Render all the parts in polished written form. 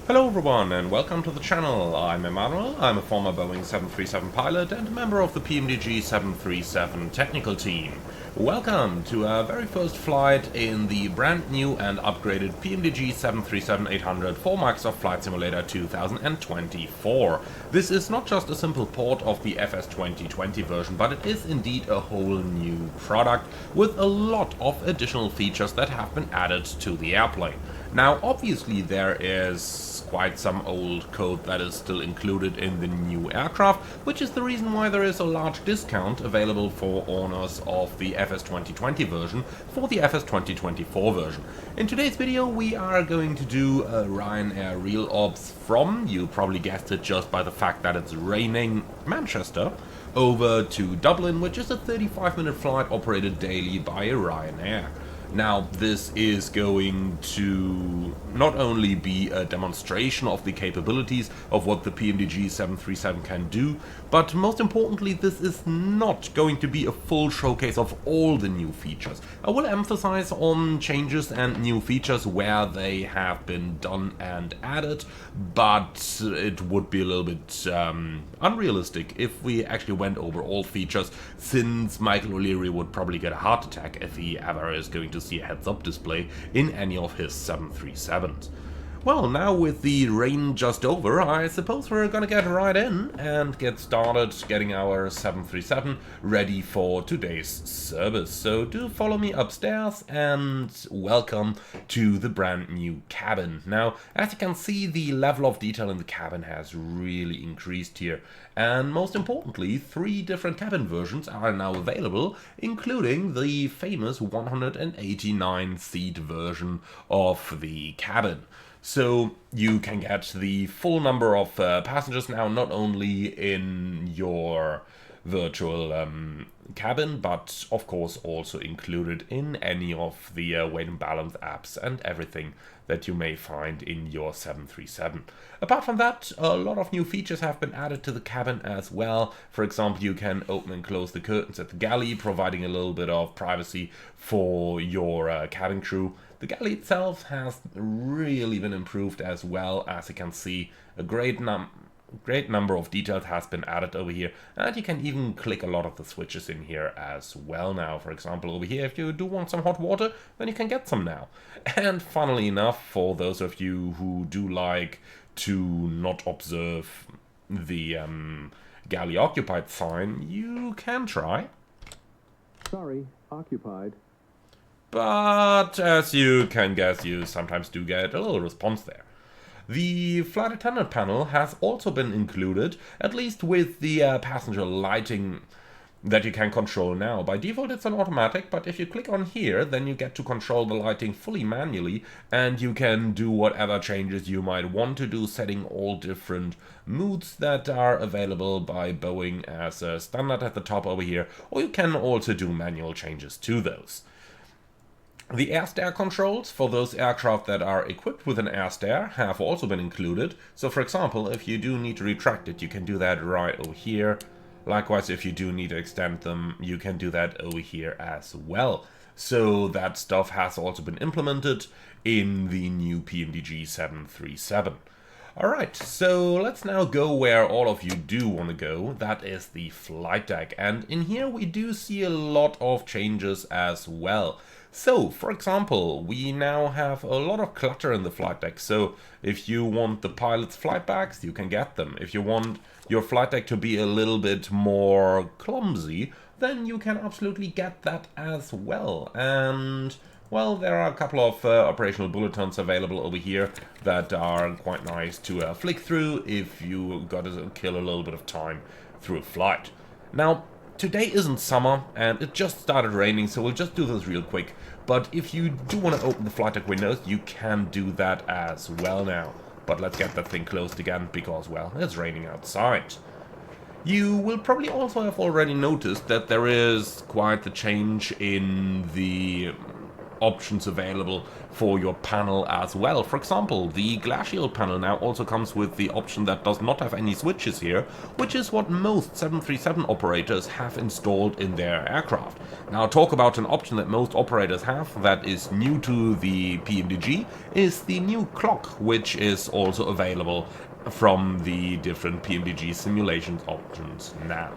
Hello everyone and welcome to the channel. I'm Emmanuel, I'm a former Boeing 737 pilot and a member of the PMDG 737 technical team. Welcome to our very first flight in the brand new and upgraded PMDG 737-800 for Microsoft Flight Simulator 2024. This is not just a simple port of the FS 2020 version, but it is indeed a whole new product with a lot of additional features that have been added to the airplane. Now obviously there is quite some old code that is still included in the new aircraft, which is the reason why there is a large discount available for owners of the FS 2020 version for the FS 2024 version. In today's video we are going to do a Ryanair real ops from, you probably guessed it just by the fact that it's raining, Manchester, over to Dublin, which is a 35-minute flight operated daily by Ryanair. Now, this is going to not only be a demonstration of the capabilities of what the PMDG 737 can do, but most importantly, this is not going to be a full showcase of all the new features. I will emphasize on changes and new features where they have been done and added, but it would be a little bit unrealistic if we actually went over all features, since Michael O'Leary would probably get a heart attack if he ever is going to see a heads-up display in any of his 737s. Well, now with the rain just over, I suppose we're gonna get right in and get started getting our 737 ready for today's service. So do follow me upstairs and welcome to the brand new cabin. Now, as you can see, the level of detail in the cabin has really increased here. And most importantly, 3 different cabin versions are now available, including the famous 189-seat version of the cabin. So you can get the full number of passengers now, not only in your virtual cabin, but of course also included in any of the weight and balance apps and everything that you may find in your 737. Apart from that, a lot of new features have been added to the cabin as well. For example, you can open and close the curtains at the galley, providing a little bit of privacy for your cabin crew. The galley itself has really been improved as well. As you can see, a great number of details has been added over here, and you can even click a lot of the switches in here as well now. For example, over here, if you do want some hot water, then you can get some now. And funnily enough, for those of you who do like to not observe the galley occupied sign, you can try. Sorry, occupied. But as you can guess, you sometimes do get a little response there. The flight attendant panel has also been included, at least with the passenger lighting that you can control now. By default it's an automatic, but if you click on here, then you get to control the lighting fully manually, and you can do whatever changes you might want to do, setting all different moods that are available by Boeing as a standard at the top over here, or you can also do manual changes to those. The air stair controls for those aircraft that are equipped with an air stair have also been included. So for example, if you do need to retract it, you can do that right over here. Likewise, if you do need to extend them, you can do that over here as well. So that stuff has also been implemented in the new PMDG 737. Alright, so let's now go where all of you do want to go. That is the flight deck. And in here we do see a lot of changes as well. So, for example, we now have a lot of clutter in the flight deck. So, if you want the pilot's flight bags, you can get them. If you want your flight deck to be a little bit more clumsy, then you can absolutely get that as well. And, well, there are a couple of operational bulletins available over here that are quite nice to flick through if you got to kill a little bit of time through a flight. Now, today isn't summer, and it just started raining, so we'll just do this real quick. But if you do want to open the flight deck windows, you can do that as well now. But let's get that thing closed again, because, well, it's raining outside. You will probably also have already noticed that there is quite the change in the options available for your panel as well. For example, the glacial panel now also comes with the option that does not have any switches here, which is what most 737 operators have installed in their aircraft. Now, talk about an option that most operators have that is new to the PMDG is the new clock, which is also available from the different PMDG simulations options now.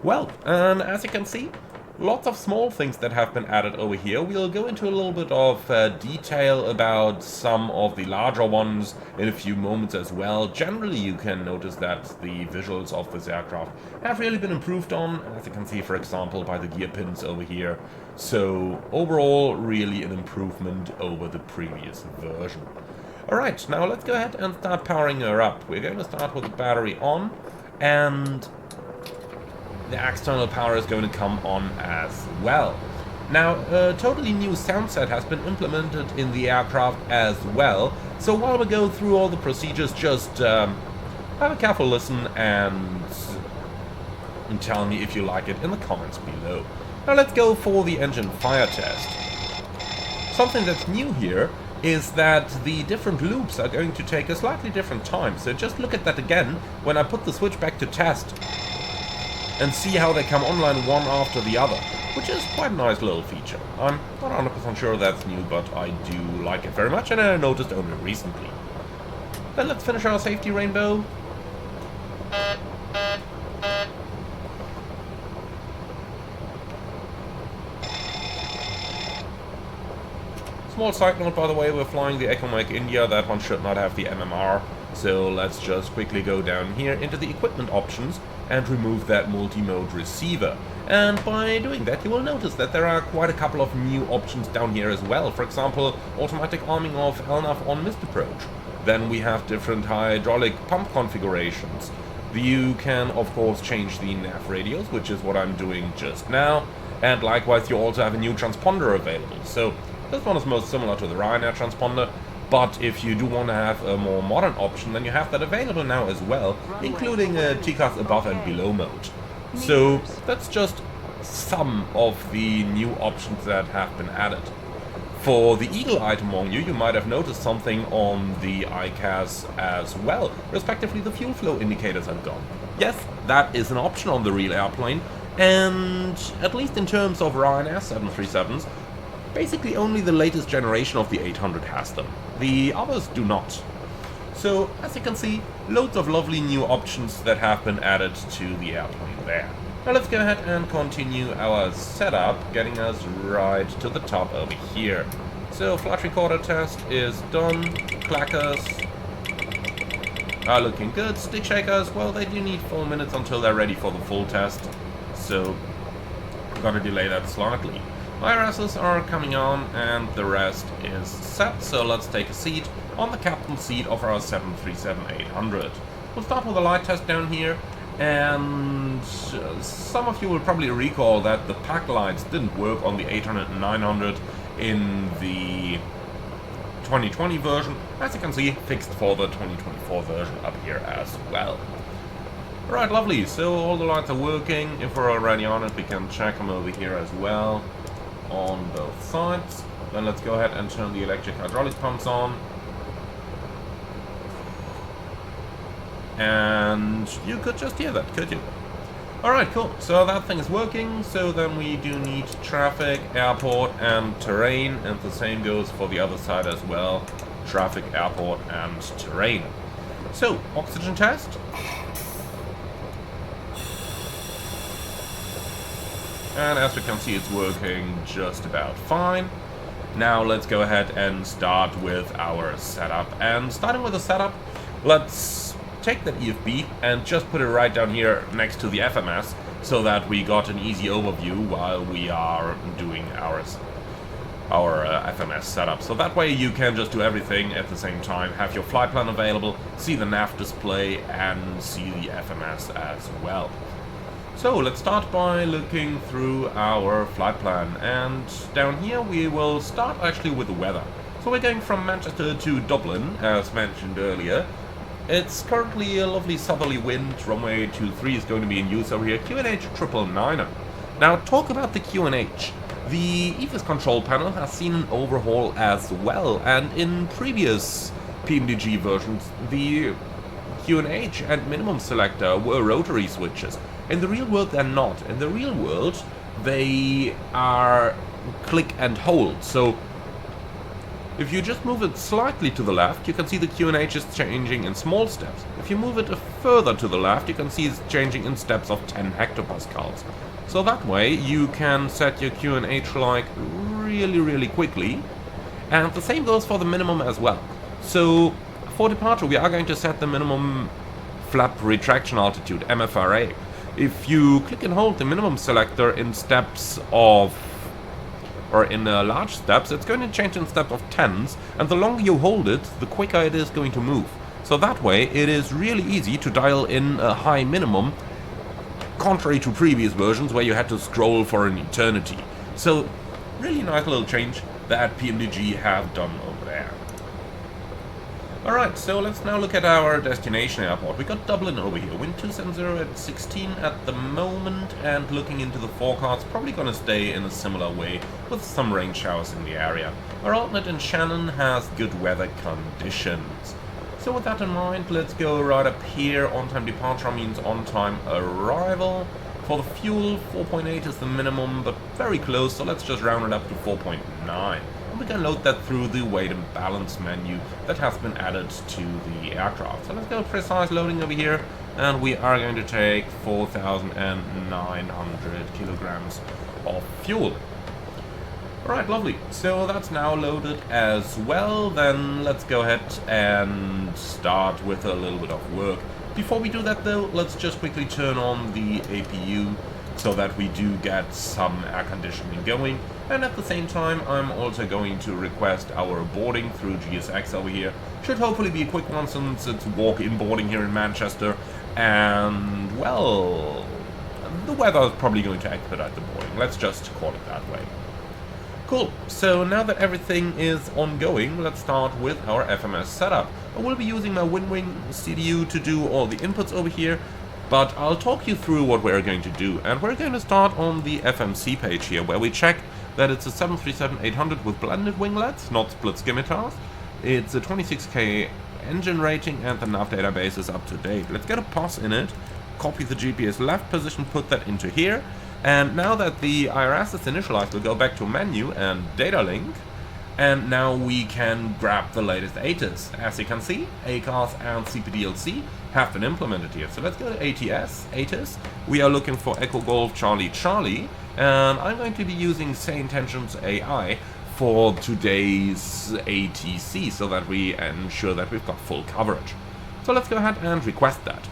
Well, and as you can see, lots of small things that have been added over here. We'll go into a little bit of detail about some of the larger ones in a few moments as well. Generally, you can notice that the visuals of this aircraft have really been improved on, as you can see, for example, by the gear pins over here. So overall, really an improvement over the previous version. Alright, now let's go ahead and start powering her up. We're going to start with the battery on, and the external power is going to come on as well. Now, a totally new sound set has been implemented in the aircraft as well, so while we go through all the procedures, just have a careful listen and tell me if you like it in the comments below. Now let's go for the engine fire test. Something that's new here is that the different loops are going to take a slightly different time, so just look at that again when I put the switch back to test and see how they come online one after the other, which is quite a nice little feature. I'm not 100% sure that's new, but I do like it very much, and I noticed only recently. Then let's finish our safety rainbow. Small side note, by the way, we're flying the EchoMake India. That one should not have the MMR, so let's just quickly go down here into the equipment options and remove that multi-mode receiver. And by doing that, you will notice that there are quite a couple of new options down here as well. For example, automatic arming of LNAV on missed approach. Then we have different hydraulic pump configurations. You can, of course, change the nav radios, which is what I'm doing just now. And likewise, you also have a new transponder available. So this one is most similar to the Ryanair transponder, but if you do want to have a more modern option, then you have that available now as well, including a TCAS above and below mode. So that's just some of the new options that have been added. For the eagle-eyed among you, you might have noticed something on the ICAS as well. Respectively, the fuel flow indicators are gone. Yes, that is an option on the real airplane, and at least in terms of Ryanair 737s, basically only the latest generation of the 800 has them. The others do not. So, as you can see, loads of lovely new options that have been added to the airplane there. Now let's go ahead and continue our setup, getting us right to the top over here. So, flight recorder test is done. Clackers are looking good. Stick shakers, well, they do need 4 minutes until they're ready for the full test. So, I'm gonna delay that slightly. IRSs are coming on, and the rest is set, so let's take a seat on the captain's seat of our 737-800. We'll start with a light test down here, and some of you will probably recall that the pack lights didn't work on the 800 and 900 in the 2020 version. As you can see, fixed for the 2024 version up here as well. Alright, lovely, so all the lights are working. If we're already on it, we can check them over here as well, on both sides. Then let's go ahead and turn the electric hydraulic pumps on. And you could just hear that, could you? Alright, cool. So that thing is working. So then we do need traffic, airport, and terrain. And the same goes for the other side as well. Traffic, airport, and terrain. So, oxygen test. And as we can see, it's working just about fine. Now let's go ahead and start with our setup. And starting with the setup, let's take that EFB and just put it right down here next to the FMS, so that we got an easy overview while we are doing our FMS setup. So that way you can just do everything at the same time, have your flight plan available, see the nav display, and see the FMS as well. So let's start by looking through our flight plan, and down here we will start actually with the weather. So we're going from Manchester to Dublin, as mentioned earlier. It's currently a lovely southerly wind. Runway 23 is going to be in use over here. QNH 999. Now talk about the QNH. The EFIS control panel has seen an overhaul as well, and in previous PMDG versions, the QNH and minimum selector were rotary switches. In the real world, they're not. In the real world, they are click and hold. So if you just move it slightly to the left, you can see the QNH is changing in small steps. If you move it further to the left, you can see it's changing in steps of 10 hectopascals. So that way you can set your QNH like really quickly, and the same goes for the minimum as well. So for departure we are going to set the minimum flap retraction altitude, MFRA. If you click and hold the minimum selector in steps of, or in large steps, it's going to change in steps of 10s, and the longer you hold it, the quicker it is going to move. So that way it is really easy to dial in a high minimum, contrary to previous versions where you had to scroll for an eternity. So really nice little change that PMDG have done over there. Alright, so let's now look at our destination airport. We got Dublin over here, wind 270 at 16 at the moment, and looking into the forecast, probably gonna stay in a similar way with some rain showers in the area. Our alternate in Shannon has good weather conditions. So with that in mind, let's go right up here. On-time departure means on-time arrival. For the fuel, 4.8 is the minimum, but very close, so let's just round it up to 4.9. And we can load that through the weight and balance menu that has been added to the aircraft. So let's go precise loading over here, and we are going to take 4,900 kilograms of fuel. Alright, lovely. So that's now loaded as well. Then let's go ahead and start with a little bit of work. Before we do that though, let's just quickly turn on the APU so that we do get some air conditioning going. And at the same time, I'm also going to request our boarding through GSX over here. Should hopefully be a quick one since it's walk-in boarding here in Manchester. And, well, the weather is probably going to expedite the boarding. Let's just call it that way. Cool, so now that everything is ongoing, let's start with our FMS setup. I will be using my WinWing CDU to do all the inputs over here, but I'll talk you through what we're going to do. And we're going to start on the FMC page here, where we check that it's a 737-800 with blended winglets, not split scimitars. It's a 26K engine rating, and the nav database is up to date. Let's get a POS in it, copy the GPS left position, put that into here. And now that the IRS is initialized, we'll go back to menu and data link, and now we can grab the latest ATIS. As you can see, ACARS and CPDLC have been implemented here. So let's go to ATIS. We are looking for Echo Golf Charlie Charlie, and I'm going to be using Say Intentions AI for today's ATC so that we ensure that we've got full coverage. So let's go ahead and request that.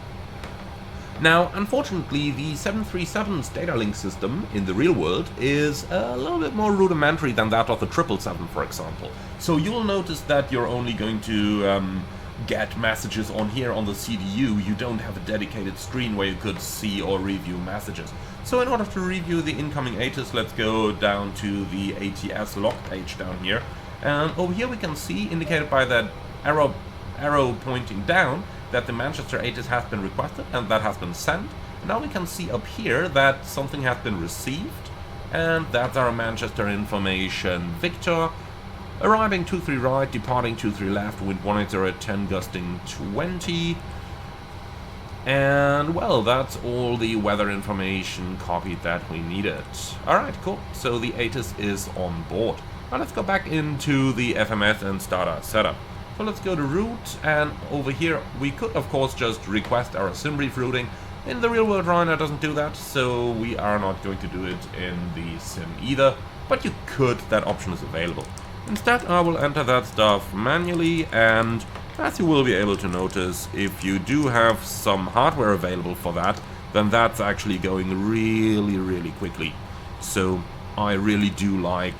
Now, unfortunately, the 737's data link system in the real world is a little bit more rudimentary than that of the 777, for example. So you'll notice that you're only going to get messages on here on the CDU. You don't have a dedicated screen where you could see or review messages. So in order to review the incoming ATIS, let's go down to the ATS log page down here. And over here we can see, indicated by that arrow pointing down, that the Manchester ATIS has been requested and that has been sent. Now we can see up here that something has been received, and that's our Manchester information. Victor, arriving 23 right, departing 23 left, wind 180 at 10, gusting 20. And well, that's all the weather information copied that we needed. Alright, cool. So the ATIS is on board. Now let's go back into the FMS and start our setup. So let's go to route, and over here we could of course just request our SimBrief routing. In the real world, Ryanair doesn't do that, so we are not going to do it in the sim either, but you could, that option is available. Instead I will enter that stuff manually, and as you will be able to notice, if you do have some hardware available for that, then that's actually going really quickly. So I really do like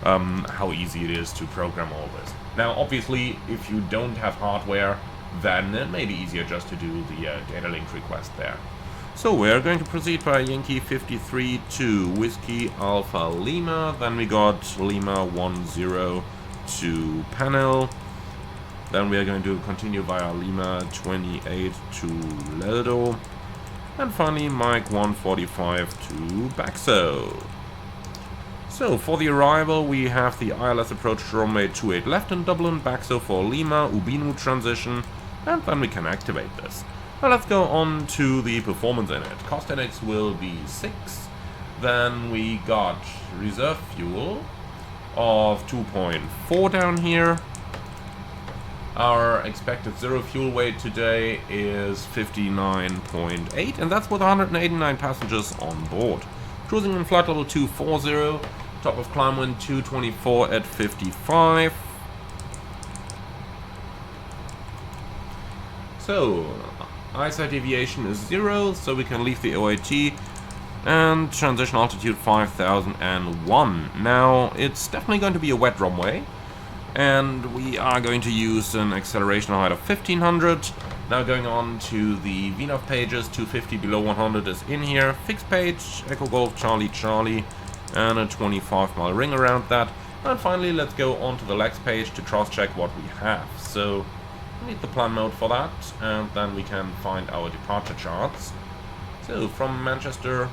how easy it is to program all this. Now, obviously, if you don't have hardware, then it may be easier just to do the data link request there. So we're going to proceed by Yankee 53 to Whiskey Alpha Lima. Then we got Lima 10 to Panel. Then we are going to continue via Lima 28 to Ledo. And finally, Mike 145 to Baxo. So, for the arrival, we have the ILS approach to runway 28 left in Dublin, Baxo for Lima, Ubinu transition, and then we can activate this. Now let's go on to the performance in it. Cost index will be 6. Then we got reserve fuel of 2.4 down here. Our expected zero fuel weight today is 59.8, and that's with 189 passengers on board. Cruising in flight level 240, top of climb wind 224 at 55. So, eyesight deviation is 0, so we can leave the OIT, and transition altitude 5001. Now, it's definitely going to be a wet runway, and we are going to use an acceleration height of 1500. Now going on to the VNAV pages, 250 below 100 is in here, fixed page, Echo Golf Charlie Charlie, and a 25-mile ring around that. And finally, let's go on to the legs page to cross-check what we have. So, we need the plan mode for that, and then we can find our departure charts. So, from Manchester,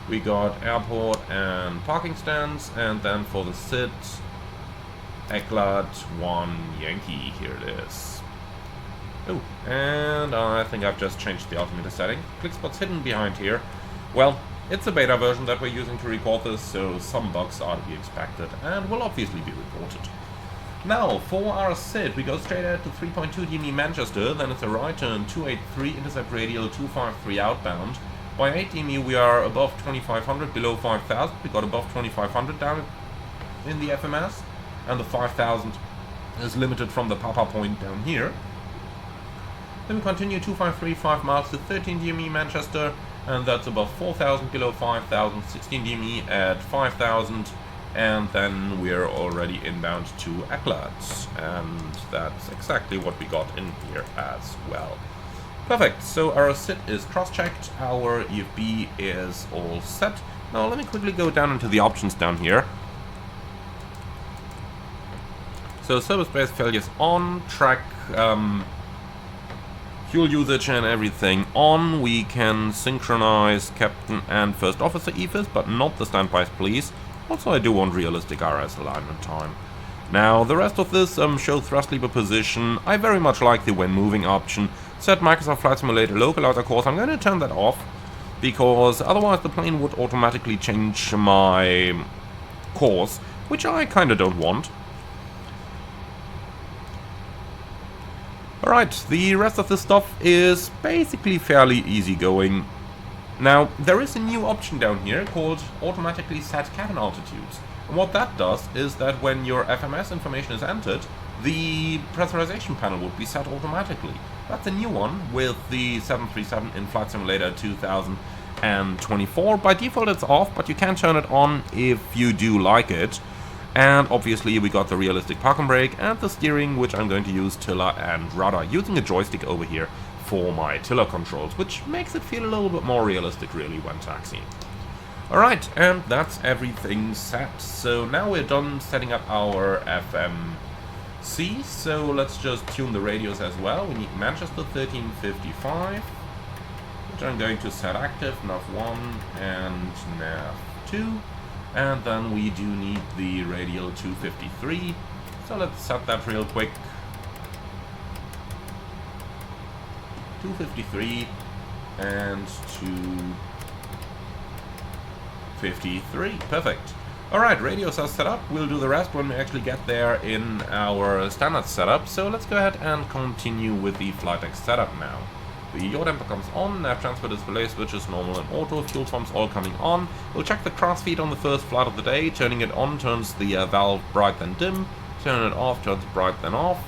we got airport and parking stands, and then for the SID, Eklat 1 Yankee, here it is. Oh, and I think I've just changed the altimeter setting. Click spot's hidden behind here. Well, it's a beta version that we're using to record this, so some bugs are to be expected, and will obviously be reported. Now, for our SID, we go straight ahead to 3.2 DME Manchester, then it's a right turn, 283, intercept radial 253 outbound. By 8 DME we are above 2500, below 5000, we got above 2500 down in the FMS. And the 5000 is limited from the Papa point down here. Then we continue 253, 5 miles to 13 DME Manchester, and that's above 4000, below 5000, 16 DME at 5000, and then we're already inbound to Eklat, and that's exactly what we got in here as well. Perfect, so our SID is cross-checked, our EFB is all set. Now let me quickly go down into the options down here. So service-based failures on, track, fuel usage and everything on. We can synchronize captain and first officer EFIS, but not the standbys, please. Also, I do want realistic RS alignment time. Now, the rest of this show thrust lever position. I very much like the when moving option. Set Microsoft Flight Simulator localizer course. I'm going to turn that off, because otherwise the plane would automatically change my course, which I kind of don't want. Alright, the rest of this stuff is basically fairly easygoing. Now, there is a new option down here called automatically set cabin altitudes. And what that does is that when your FMS information is entered, the pressurization panel would be set automatically. That's a new one with the 737 in Flight Simulator 2024. By default it's off, but you can turn it on if you do like it. And obviously we got the realistic park and brake and the steering, which I'm going to use tiller and rudder, using a joystick over here for my tiller controls, which makes it feel a little bit more realistic really when taxiing. Alright, and that's everything set. So now we're done setting up our FMC, so let's just tune the radios as well. We need Manchester 1355, which I'm going to set active, nav1 and nav2. And then we do need the radial 253, so let's set that real quick. 253 and 253, perfect. Alright, radios are set up, we'll do the rest when we actually get there in our standard setup, so let's go ahead and continue with the flight deck setup now. The yaw damper comes on, nav transfer display switches normal and auto, fuel pumps all coming on. We'll check the cross feed on the first flight of the day. Turning it on turns the valve bright then dim, turn it off turns bright then off.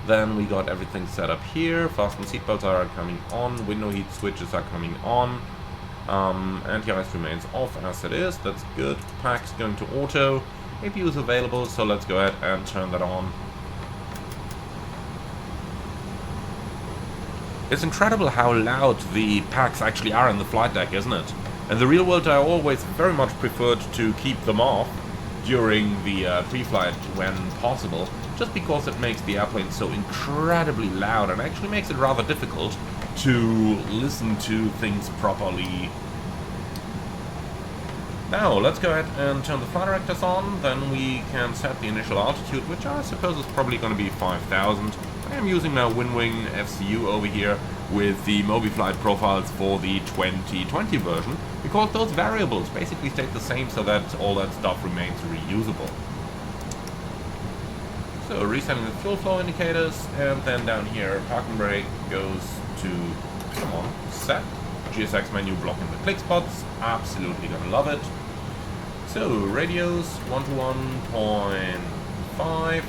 Then we got everything set up here. Fasten seatbelts are coming on, window heat switches are coming on. Anti-ice remains off as it is, that's good. Pack's going to auto, APU is available, so let's go ahead and turn that on. It's incredible how loud the packs actually are in the flight deck, isn't it? In the real world I always very much preferred to keep them off during the pre-flight when possible, just because it makes the airplane so incredibly loud and actually makes it rather difficult to listen to things properly Now, let's go ahead and turn the flight directors on, then we can set the initial altitude, which I suppose is probably going to be 5,000. I am using my WinWing FCU over here with the MobiFlight profiles for the 2020 version, because those variables basically stay the same so that all that stuff remains reusable. So, resetting the fuel flow indicators, and then down here, parking brake goes to, come on, set. GSX menu blocking the click spots, absolutely gonna love it. So, radios 1 to 1.5,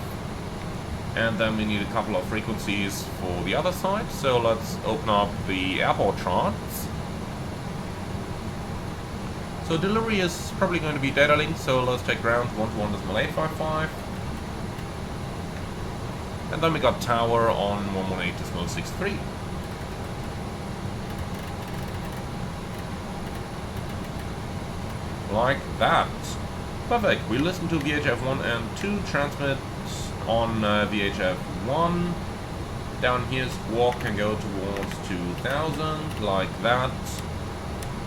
and then we need a couple of frequencies for the other side. So let's open up the airport charts. So delivery is probably going to be data link, so let's take ground 1 to 1.855. And then we got tower on 118.63. Like that. Perfect. We listen to VHF 1 and 2, transmit on VHF 1. Down here, squawk can go towards 2000, like that.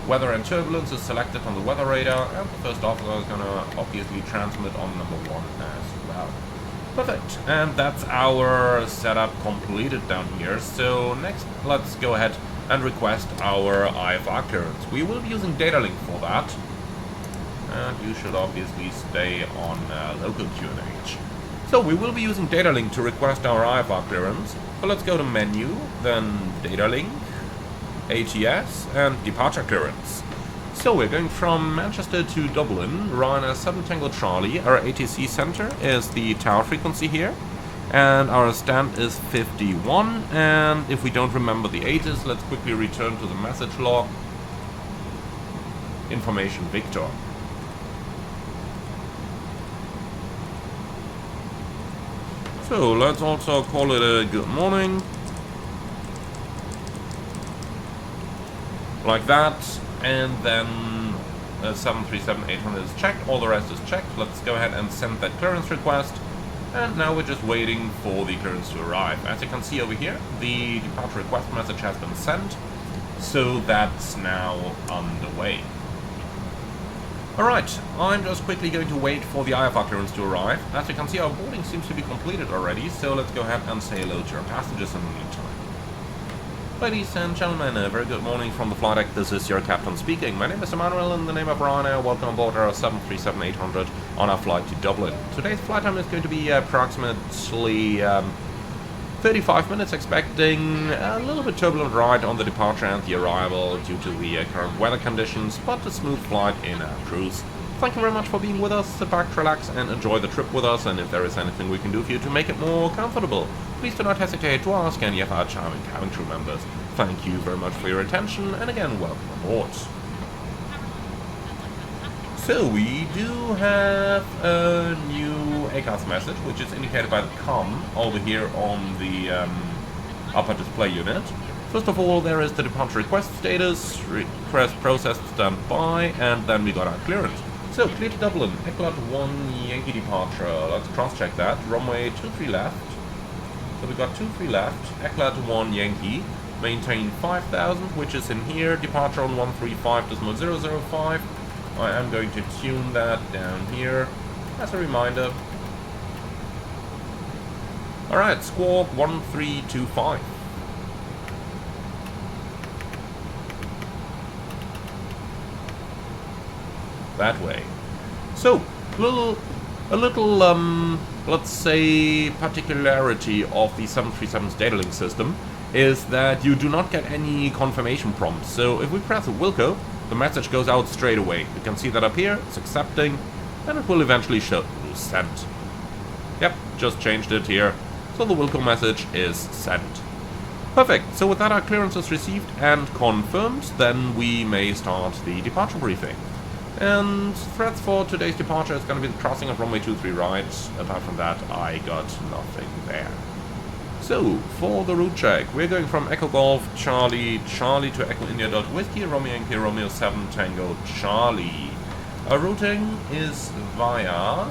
Weather and turbulence is selected on the weather radar, and the first officer is going to obviously transmit on number 1 as well. Perfect. And that's our setup completed down here. So next, let's go ahead and request our IFR clearance. We will be using data link for that. And you should obviously stay on local QNH. So we will be using data link to request our IFR clearance. So let's go to menu, then data link, ATS, and departure clearance. So we're going from Manchester to Dublin, Ryanair 7 Tango Charlie. Our ATC center is the tower frequency here, and our stand is 51. And if we don't remember the ATIS, let's quickly return to the message log. Information Victor. So let's also call it a good morning. Like that. And then 737-800 is checked. All the rest is checked. Let's go ahead and send that clearance request. And now we're just waiting for the clearance to arrive. As you can see over here, the departure request message has been sent. So that's now underway. Alright, I'm just quickly going to wait for the IFR clearance to arrive. As you can see, our boarding seems to be completed already, so let's go ahead and say hello to our passengers in the meantime. Ladies and gentlemen, a very good morning from the flight deck. This is your captain speaking. My name is Emmanuel, in the name of Ryanair. Welcome aboard our 737-800 on our flight to Dublin. Today's flight time is going to be approximately 35 minutes, expecting a little bit turbulent ride on the departure and the arrival due to the current weather conditions, but a smooth flight in our cruise. Thank you very much for being with us. Sit back, relax, and enjoy the trip with us, and if there is anything we can do for you to make it more comfortable, please do not hesitate to ask any of our charming cabin crew members. Thank you very much for your attention, and again, welcome aboard. So we do have a new ACAS message, which is indicated by the COM over here on the upper display unit. First of all, there is the departure request status, request processed, stand by, and then we got our clearance. So, clear to Dublin, Eclat 1 Yankee departure. Let's cross-check that. Runway 23 left. So we got 23 left, Eclat 1 Yankee. Maintain 5,000, which is in here. Departure on 135.005. I am going to tune that down here as a reminder. Alright, squawk 1325. That way. So, a little, let's say, particularity of the 737's data link system is that you do not get any confirmation prompts. So if we press a Wilco, the message goes out straight away. You can see that up here, it's accepting, and it will eventually show sent. Yep, just changed it here. So the Wilco message is sent. Perfect, so with that our clearance is received and confirmed, then we may start the departure briefing. And threats for today's departure is going to be the crossing of runway 23 right. Apart from that, I got nothing there. So, for the route check, we're going from Echo Golf Charlie Charlie to Echo India Whiskey Romeo Yankee Romeo 7 Tango Charlie. Our routing is via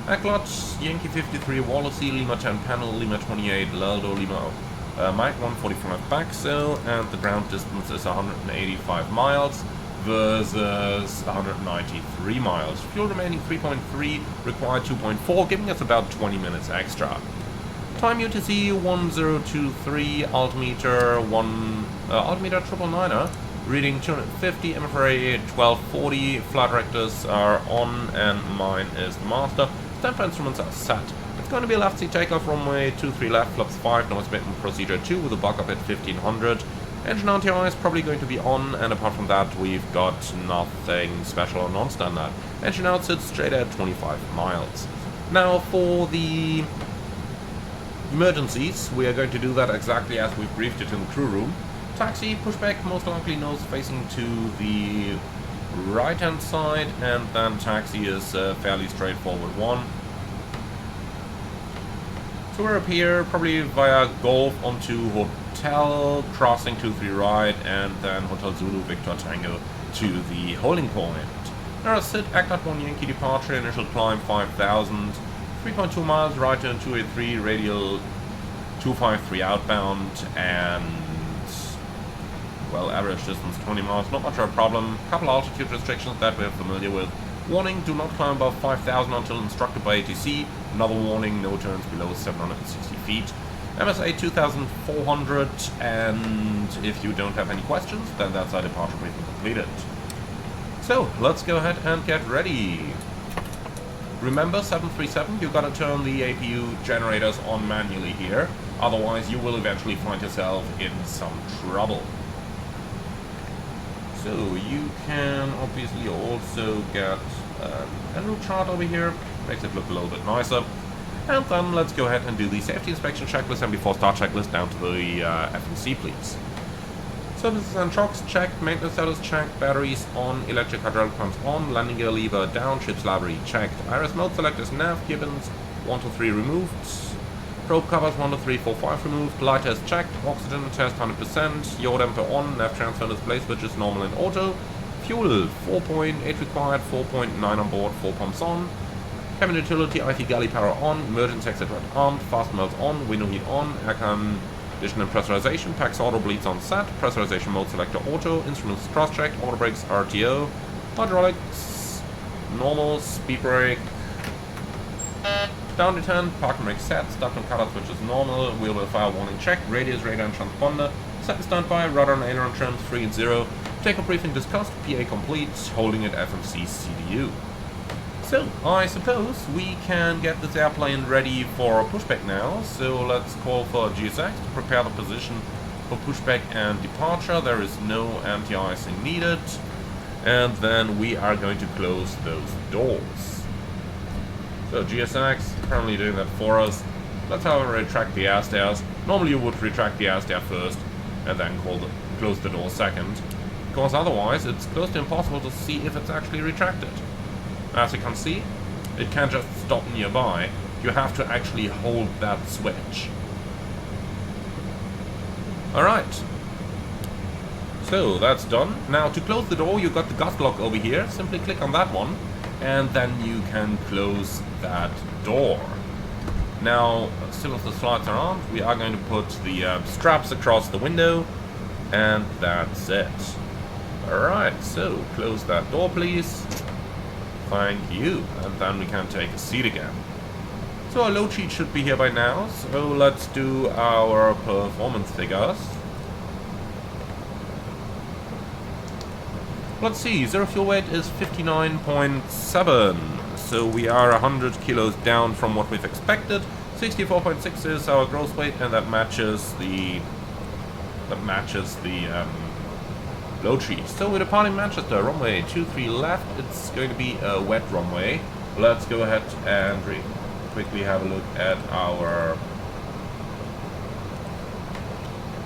Eclat Yankee 53 Wallasey Lima 10 Panel Lima 28 Laldo Lima Mike 145 backsail, and the ground distance is 185 miles. versus 193 miles. Fuel remaining 3.3, required 2.4, giving us about 20 minutes extra. Time UTC 1023, altimeter 999er, reading 250, MFRA 1240, flight directors are on and mine is the master. Standby instruments are set. It's going to be a left seat takeoff, runway 23 left, flaps 5, noise abatement procedure 2 with a buck up at 1500. Engine RTI is probably going to be on, and apart from that we've got nothing special or non-standard. Engine out sits straight at 25 miles. Now for the emergencies, we are going to do that exactly as we briefed it in the crew room. Taxi, pushback, most likely nose facing to the right hand side, and then taxi is a fairly straightforward one. So we're up here, probably via Golf onto Hotel, crossing 23 right, and then Hotel Zulu, Victor Tango to the holding point. Now sit, act 1 Yankee departure, initial climb 5000, 3.2 miles, right turn 283, radial 253 outbound, and well, average distance 20 miles, not much of a problem. Couple altitude restrictions that we're familiar with. Warning, do not climb above 5000 until instructed by ATC. Another warning, no turns below 760 feet. MSA 2400, and if you don't have any questions, then that's our departure briefing completed. So, let's go ahead and get ready. Remember, 737, you've got to turn the APU generators on manually here, otherwise you will eventually find yourself in some trouble. So you can obviously also get a new chart over here, makes it look a little bit nicer. And then let's go ahead and do the safety inspection checklist and before start checklist down to the FNC please. Services and shocks checked, maintenance status checked, batteries on, electric hydraulic pumps on, landing gear lever down, ship's library checked, IRS mode selectors nav gibbons 1 to 3 removed, probe covers 1 to 3, 4, 5 removed, light test checked, oxygen test 100%, yaw damper on, nav transfer display switches normal and auto, fuel 4.8 required, 4.9 on board, 4 pumps on, cabin utility IT galley power on, emergency exit right armed, fast melts on, window heat on, aircon condition and pressurization, PAX auto bleeds on set, pressurization mode selector auto, instruments cross checked, auto brakes RTO, hydraulics normal, speed brake down to 10, parking brake set, start and cutout switches normal, wheel well fire warning checked, radius, radar and transponder, set and standby, rudder and aileron trims 3 and 0, takeoff briefing discussed, PA complete, holding at FMC CDU. So, I suppose we can get this airplane ready for pushback now, so let's call for GSX to prepare the position for pushback and departure. There is no anti-icing needed, and then we are going to close those doors. So GSX currently doing that for us. Let's however retract the air stairs. Normally you would retract the air stair first, and then close the door second, because otherwise it's close to impossible to see if it's actually retracted. As you can see, it can't just stop nearby, you have to actually hold that switch. Alright, so that's done. Now to close the door, you've got the gust lock over here, simply click on that one, and then you can close that door. Now, as soon as the slides are on, we are going to put the straps across the window, and that's it. Alright, so close that door please. Thank you, and then we can take a seat again. So our load sheet should be here by now, so let's do our performance figures. Let's see, zero fuel weight is 59.7, so we are 100 kilos down from what we've expected. 64.6 is our gross weight, and that matches the load sheet. So we're departing Manchester, runway 23 left. It's going to be a wet runway. Let's go ahead and quickly have a look at our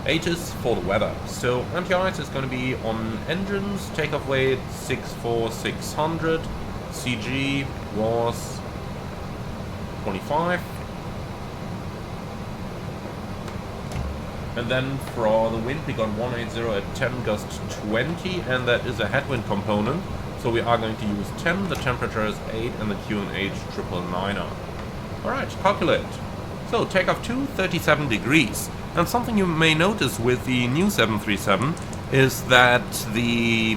ATIS for the weather. So anti-ice is going to be on engines, takeoff weight 64600, CG was 25. And then for the wind, we got 180 at 10 gust 20, and that is a headwind component. So we are going to use 10, the temperature is 8, and the QNH 999er. Alright, calculate. So takeoff to 37 degrees. And something you may notice with the new 737 is that the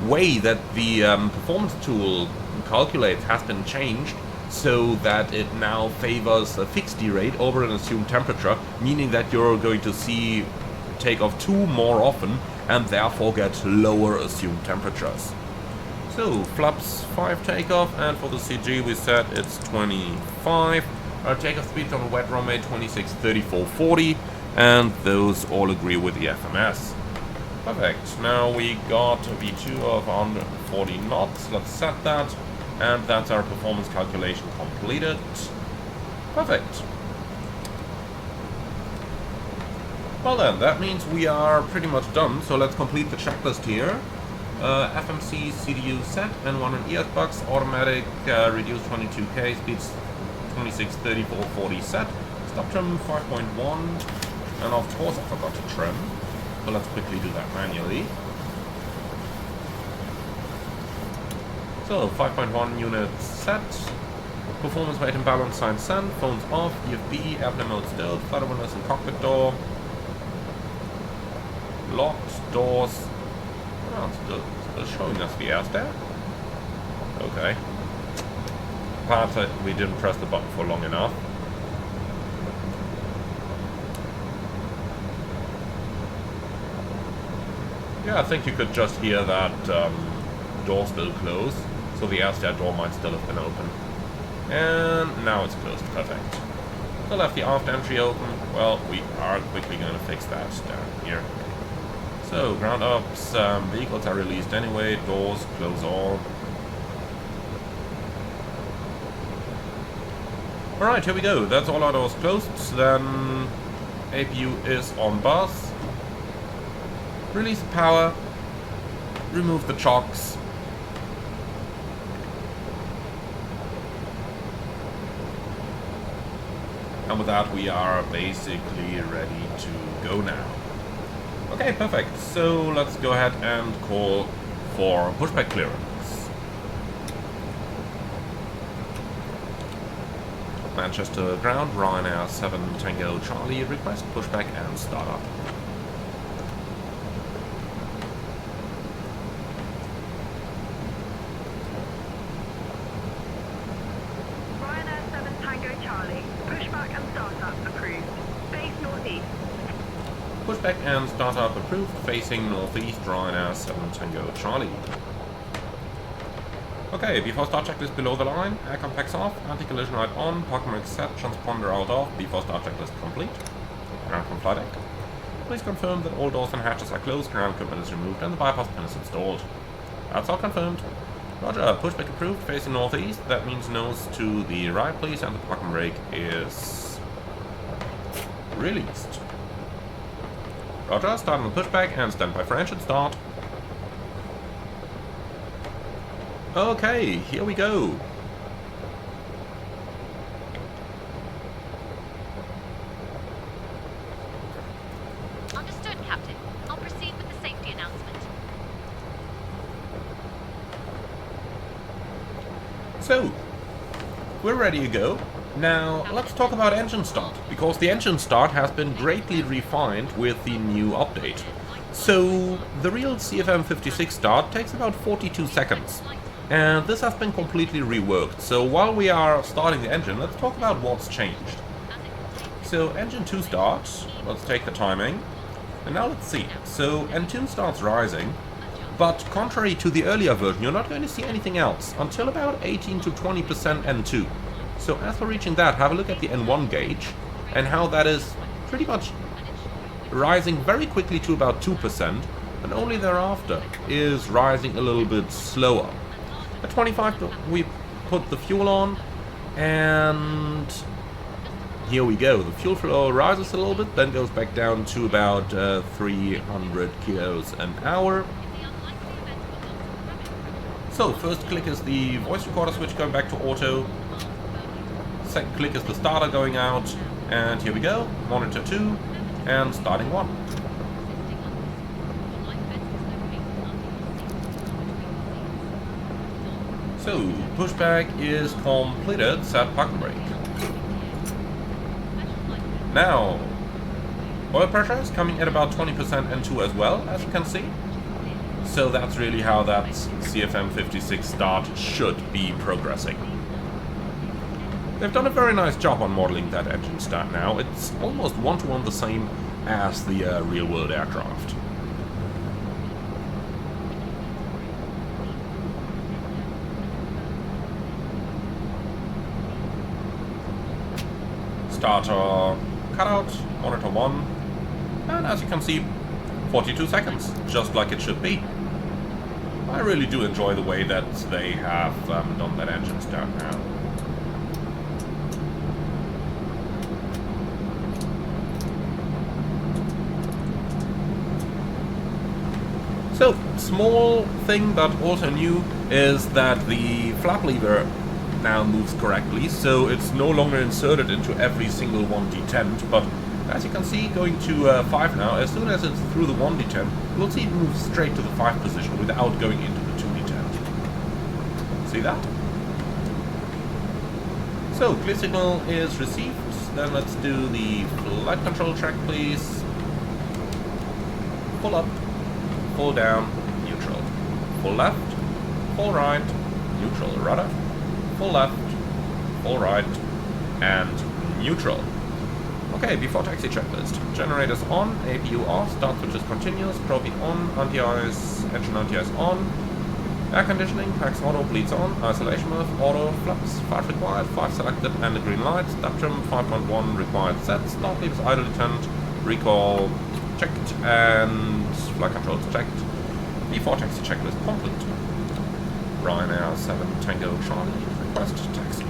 way that the performance tool calculates has been changed, so that it now favors a fixed derate over an assumed temperature, meaning that you're going to see takeoff 2 more often and therefore get lower assumed temperatures. So flaps 5 takeoff, and for the CG we set it's 25. Our takeoff speed on a wet runway 26, 34, 40, and those all agree with the FMS. Perfect. Now we got a V2 of 140 knots. Let's set that. And that's our performance calculation completed. Perfect. Well then, that means we are pretty much done. So let's complete the checklist here. FMC CDU set, N1 and ES bucks, automatic reduced 22K, speeds 26, 34, 40 set. Stop trim 5.1. And of course I forgot to trim. So let's quickly do that manually. So 5.1 units set. Performance weight and balance sign sent. Phones off. EFB. Airplane mode still. Flight windows and cockpit door. Locked doors. Oh, still showing us the air stair. Okay. Perhaps we didn't press the button for long enough. Yeah, I think you could just hear that door still closed, so the air stair door might still have been open. And now it's closed, perfect. So left the aft entry open. Well, we are quickly going to fix that down here. So, ground ups, vehicles are released anyway, doors, close all. Alright, here we go, that's all our doors closed, then APU is on bus. Release the power, remove the chocks. And with that we are basically ready to go now. Okay, perfect. So let's go ahead and call for pushback clearance. Manchester ground, Ryanair 7 Tango Charlie, request pushback and startup. Ryanair 7 Tango Charlie, pushback and startup approved. Face northeast. Pushback and startup approved, facing northeast, Ryanair 7 Tango Charlie. Okay, before start checklist below the line, air complex off, anti-collision light on, parking brake set, transponder out off, before start checklist complete. Ground from flight deck. Please confirm that all doors and hatches are closed, ground equipment is removed, and the bypass pin is installed. That's all confirmed. Roger, pushback approved, facing northeast, that means nose to the right please, and the parking brake is released. Roger, starting the pushback and stand by for engine start. Okay, here we go. Understood, Captain. I'll proceed with the safety announcement. So, we're ready to go. Now, let's talk about engine start, because the engine start has been greatly refined with the new update. So, the real CFM56 start takes about 42 seconds. And this has been completely reworked, so while we are starting the engine, let's talk about what's changed. So engine 2 starts, let's take the timing, and now let's see. So N2 starts rising, but contrary to the earlier version, you're not going to see anything else until about 18 to 20% N2. So as we're reaching that, have a look at the N1 gauge, and how that is pretty much rising very quickly to about 2%, and only thereafter is rising a little bit slower. At 25, we put the fuel on, and here we go. The fuel flow rises a little bit, then goes back down to about 300 kilos an hour. So, first click is the voice recorder switch going back to auto. Second click is the starter going out, and here we go. Monitor 2, and starting 1. So, pushback is completed, set parking brake. Now, oil pressure is coming at about 20% N2 as well, as you can see. So that's really how that CFM56 start should be progressing. They've done a very nice job on modeling that engine start now. It's almost one-to-one the same as the real-world aircraft. Starter cutout, monitor 1, and as you can see, 42 seconds, just like it should be. I really do enjoy the way that they have done that engine start now. So, small thing but also new is that the flap lever now moves correctly, so it's no longer inserted into every single 1D tent, but as you can see, going to 5 now, as soon as it's through the 1D tent, we'll see it move straight to the 5 position without going into the 2D tent. See that? So, clear signal is received, then let's do the flight control track, please. Full up, full down, neutral. Full left, full right, neutral rudder. Full left, full right, and neutral. Okay, before taxi checklist. Generators on, APU off, start switch is continuous, trophy on, anti-ice, engine anti-ice on, air conditioning, packs auto, bleeds on, isolation mode, auto, flaps, 5 required, 5 selected, and the green light, step trim, 5.1 required set, start leaves idle detent, recall checked, and flight controls checked. Before taxi checklist complete. Ryanair 7 Tango Charlie, request taxi.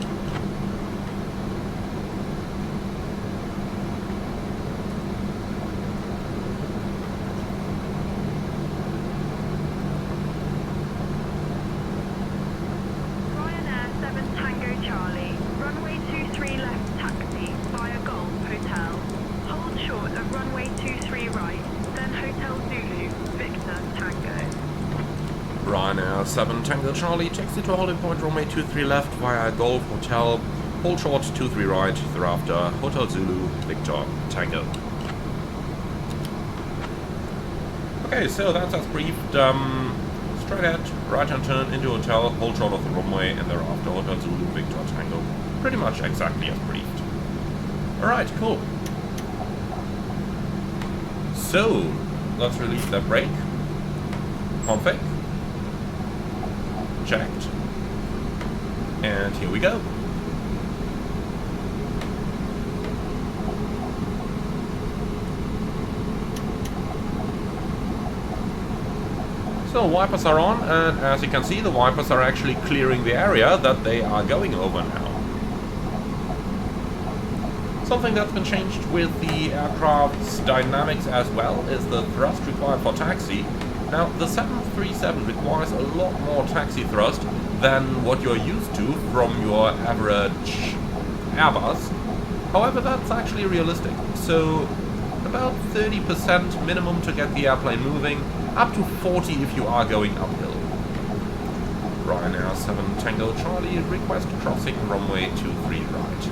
Ryanair 7 Tango Charlie, runway 23 left taxi via Golf Hotel. Hold short of runway 23 right, then Hotel Zulu, Victor Tango. Ryanair 7 Tango Charlie, taxi to holding point runway 23 left via Golf Hotel, hold short 23 right, thereafter Hotel Zulu, Victor Tango. Okay, so that's as briefed. Straight ahead, right hand turn into hotel, hold short of the runway, and thereafter Hotel Zulu, Victor Tango. Pretty much exactly as briefed. Alright, cool. So, let's release that brake. Config. Checked. And here we go. So wipers are on, and as you can see, the wipers are actually clearing the area that they are going over now. Something that's been changed with the aircraft's dynamics as well is the thrust required for taxi. Now, the 737 requires a lot more taxi thrust than what you're used to from your average Airbus. However, that's actually realistic. So, about 30% minimum to get the airplane moving, up to 40 if you are going uphill. Ryanair 7 Tango Charlie, request crossing runway 23 right.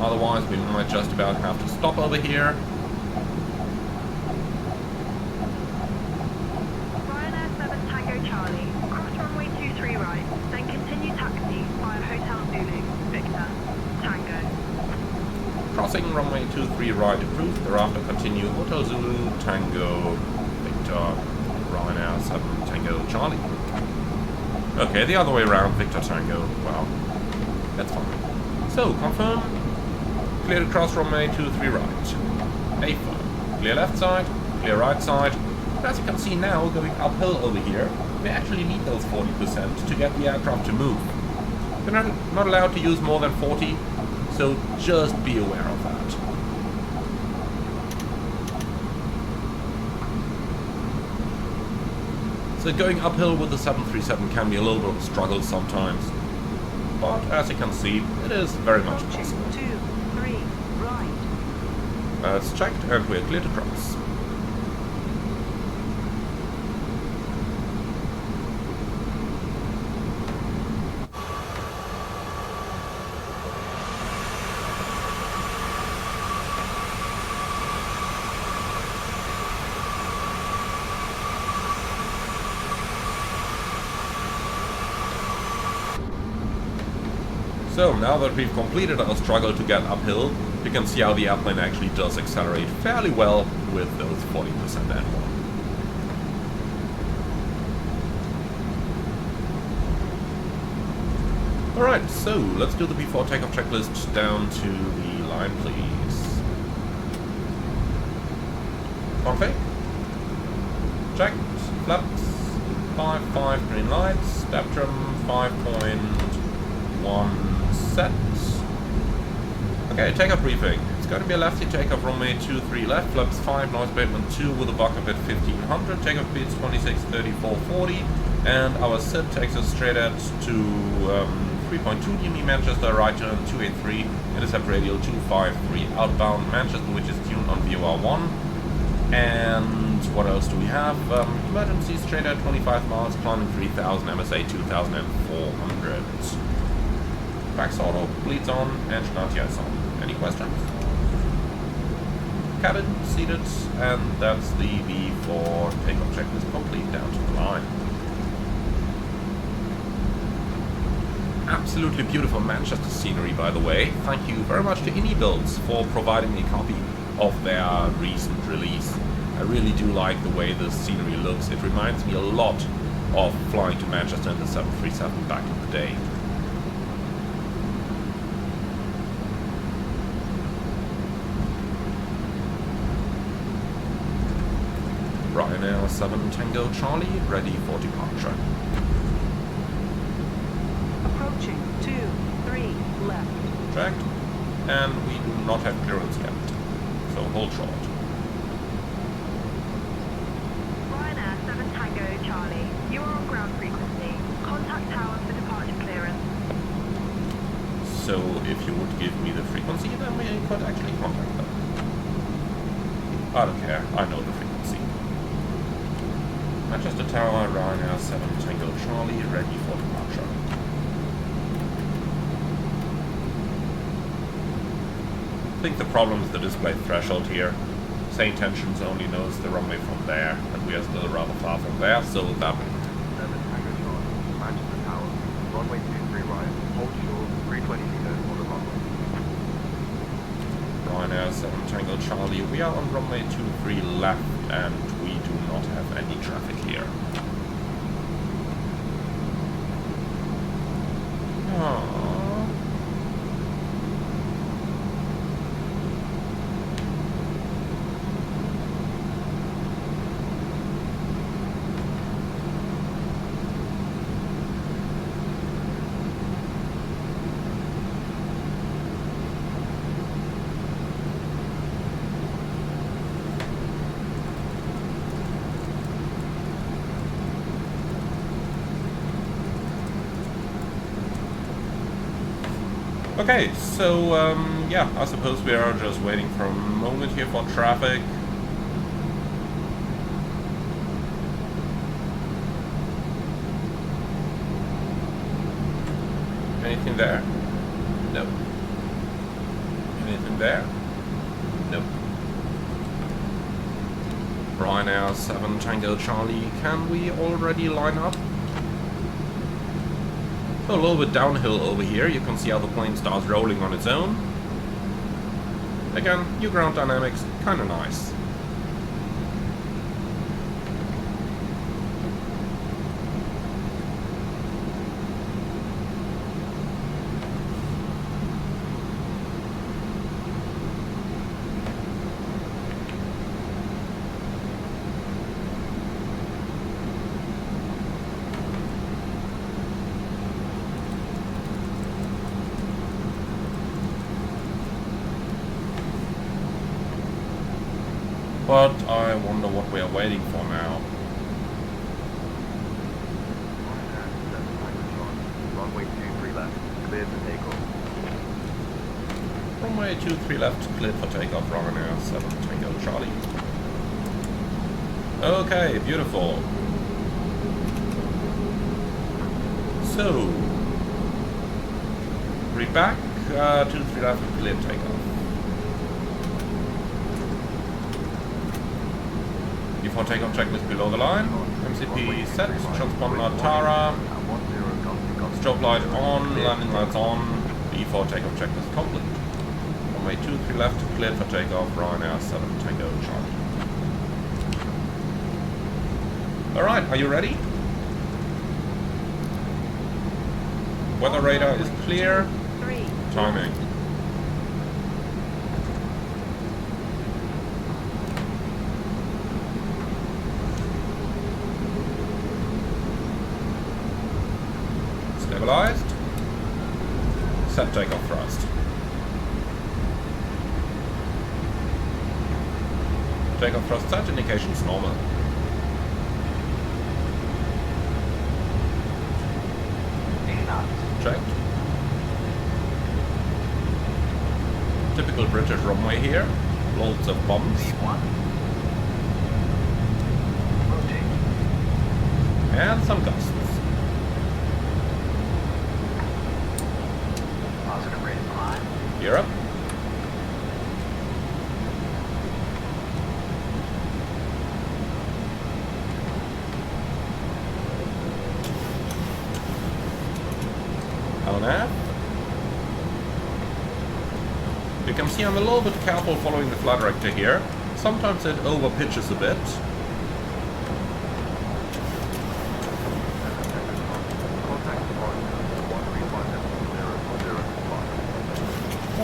Otherwise, we might just about have to stop over here. Ryanair 7 Tango Charlie, cross runway 23 right, then continue taxi via Hotel Zulu, Victor Tango. Crossing runway 23 right approved, thereafter continue Hotel Zulu, Tango, Victor, Ryanair 7 Tango Charlie. Okay, the other way around, Victor Tango, wow, that's fine. So, confirm, clear to cross runway 23 right, A-firm, clear left side, clear right side. As you can see now, going uphill over here, we actually need those 40% to get the aircraft to move. We're not allowed to use more than 40, so just be aware of that. So going uphill with the 737 can be a little bit of a struggle sometimes, but as you can see, it is very much possible. 2, 3, right. It's checked and we're clear to cross. So now that we've completed our struggle to get uphill, you can see how the airplane actually does accelerate fairly well with those 40% N1. Alright, so let's do the before takeoff checklist down to the line, please. Config. Checked. Flaps. 5 green lights. Step trim 5.1 set. Okay, takeoff briefing. It's going to be a lefty takeoff, runway 23 left, flaps 5, noise abatement 2 with a bucket at 1500, takeoff speeds 26, 34, 40, and our SID takes us straight at to 3.2 DME Manchester, right turn 283, intercept radial 253, outbound Manchester, which is tuned on VOR1. And what else do we have? Emergency straight at 25 miles, climbing 3000, MSA 2400. Max auto, bleeds on, engine RTS on. Any questions? Cabin, seated, and that's the V4 takeoff checklist complete down to the line. Absolutely beautiful Manchester scenery, by the way. Thank you very much to InnyBuilds for providing me a copy of their recent release. I really do like the way the scenery looks. It reminds me a lot of flying to Manchester in the 737 back in the day. Ryanair 7 Tango Charlie, ready for departure. Approaching 23 left. Checked. And we do not have clearance yet, so hold short. Ryanair 7 Tango Charlie, you are on ground frequency. Contact tower for departure clearance. So if you would give me the frequency, then we could actually contact them. I don't care, I know the frequency. Manchester Tower, Ryanair 7 Tango Charlie, ready for departure. I think the problem is the display threshold here. Same tensions only knows the runway from there, and we are still rather far from there, so that... 7 Tango Charlie, Manchester Tower, runway 23 right, hold short, 320 meters on the runway. Ryanair 7 Tango Charlie, we are on runway 23 left, and we do not have any traffic here. Okay, so, yeah, I suppose we are just waiting for a moment here for traffic. Anything there? No. Anything there? No. Ryanair 7 Tango Charlie, can we already line up? A little bit downhill over here, you can see how the plane starts rolling on its own. Again, new ground dynamics, kinda nice. But I wonder what we are waiting for now. Runway 23 left, cleared for takeoff. Runway 23 left, cleared for takeoff, Ryanair 7 Tango Charlie. Okay, beautiful. So, read back, 23 left, cleared takeoff. Before takeoff checklist below the line, MCP set, transponder Tara, strobe light on, landing lights on, before takeoff checklist complete. Runway 23 left, cleared for takeoff, Ryanair 7 Tango Charlie. Alright, are you ready? Weather radar is clear. Timing. Stabilized. Set takeoff thrust. Takeoff thrust set, indications normal. Checked. Typical British runway here. Loads of bombs. And some gusts. Positive rate of climb. Europe. LNAV. You can see I'm a little bit careful following the flight director here. Sometimes it over pitches a bit. Contact on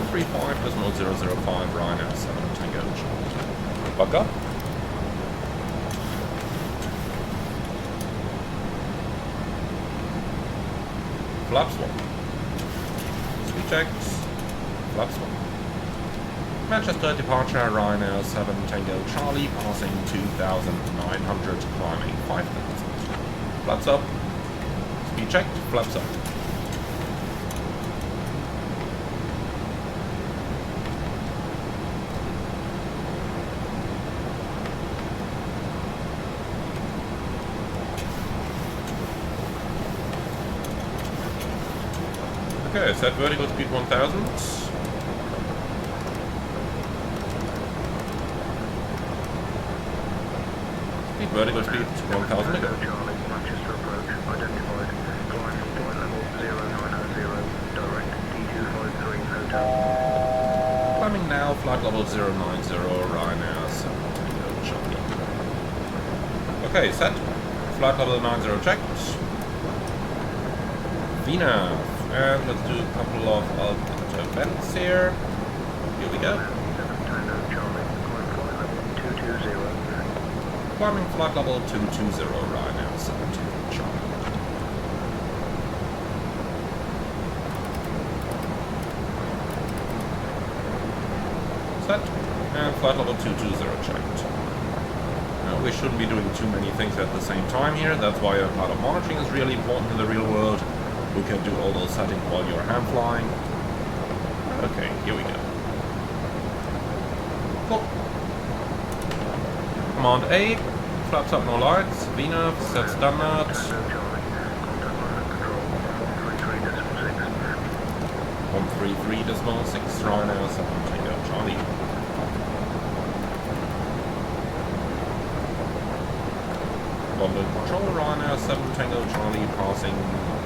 135.005 Ryanair 7 Tango Charlie. Buck up. Flap swap. Speed checks. Flap swap. Manchester departure, Ryanair 7 Tango Charlie, passing 2,900, climbing 5,000. Flaps up. Speed checked. Flaps up. Okay, set vertical speed 1000. Vertical speed 1000 ago. Charlie, Manchester approach identified. Climb flight level 0900, direct D253 hotel. Climbing now, flight level 090, Ryanair 7 Tango Charlie. Okay, set. Flight level 90 checked. VNAV. And let's do a couple of altitude bends here. Here we go. 7 Tango Charlie, climb flight level 220. Climbing flight level 220, Ryanair 7 Tango Charlie. Set. And flight level 220 checked. Now, we shouldn't be doing too many things at the same time here. That's why a lot of monitoring is really important in the real world. We can do all those settings while you're hand flying. Okay, here we go. Cool. Command A, flaps up no lights, VNAV, set standard. 133.6, Ryanair 7 Tango Charlie. London control, Ryanair 7 Tango Charlie, passing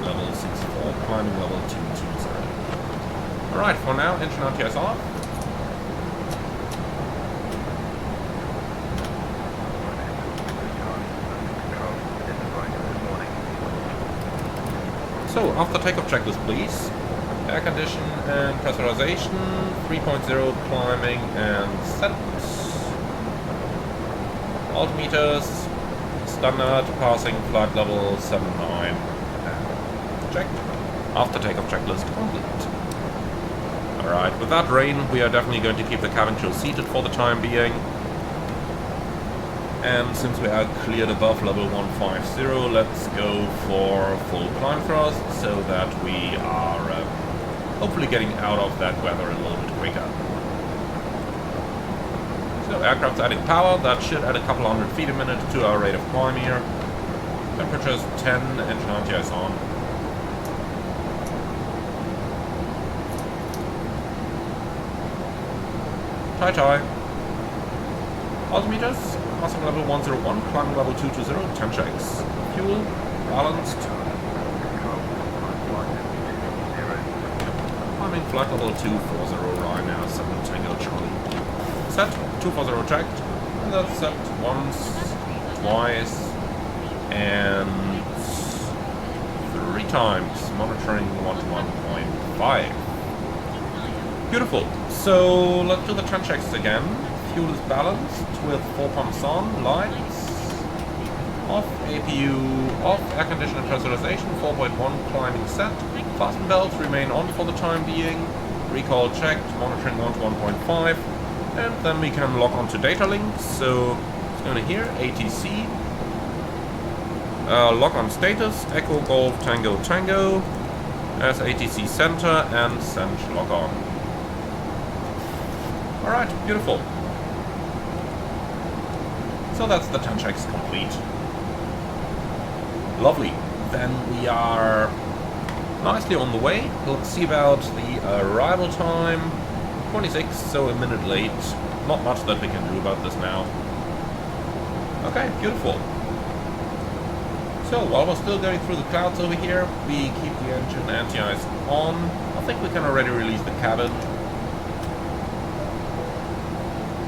level 64, climbing level 220. Alright, for now, engine RTS off. So, after takeoff checklist, please. Air condition and pressurization, 3.0 climbing and set. Altimeters, standard, passing flight level 79. Checked. After takeoff checklist complete. Alright, with that rain, we are definitely going to keep the cabin crew seated for the time being. And since we are cleared above level 150, let's go for full climb thrust so that we are hopefully getting out of that weather a little bit quicker. So aircraft's adding power, that should add a couple hundred feet a minute to our rate of climb here. Temperature's 10, engine RTS on. Tie. Altimeters, passing level 101, climbing level 220, 10 checks. Fuel, balanced. climbing flight level 240 right now, 7 Tango Charlie. Set, 240 checked, and that's set once, twice, and 3 times, monitoring 1.5. Beautiful. So let's do the 10 checks again. Fuel is balanced with 4 pumps on, lights off, APU off, air conditioner pressurization 4.1, climbing set. Fasten belts remain on for the time being. Recall checked, monitoring 1 to 1.5. And then we can lock onto data links. So it's going to here, ATC. Lock on status, Echo Golf Tango Tango. As ATC center and send lock on. Alright, beautiful. So that's the 10 checks complete. Lovely. Then we are nicely on the way. Let's see about the arrival time. 26, so a minute late. Not much that we can do about this now. Okay, beautiful. So while we're still going through the clouds over here, we keep the engine anti-ice on. I think we can already release the cabin.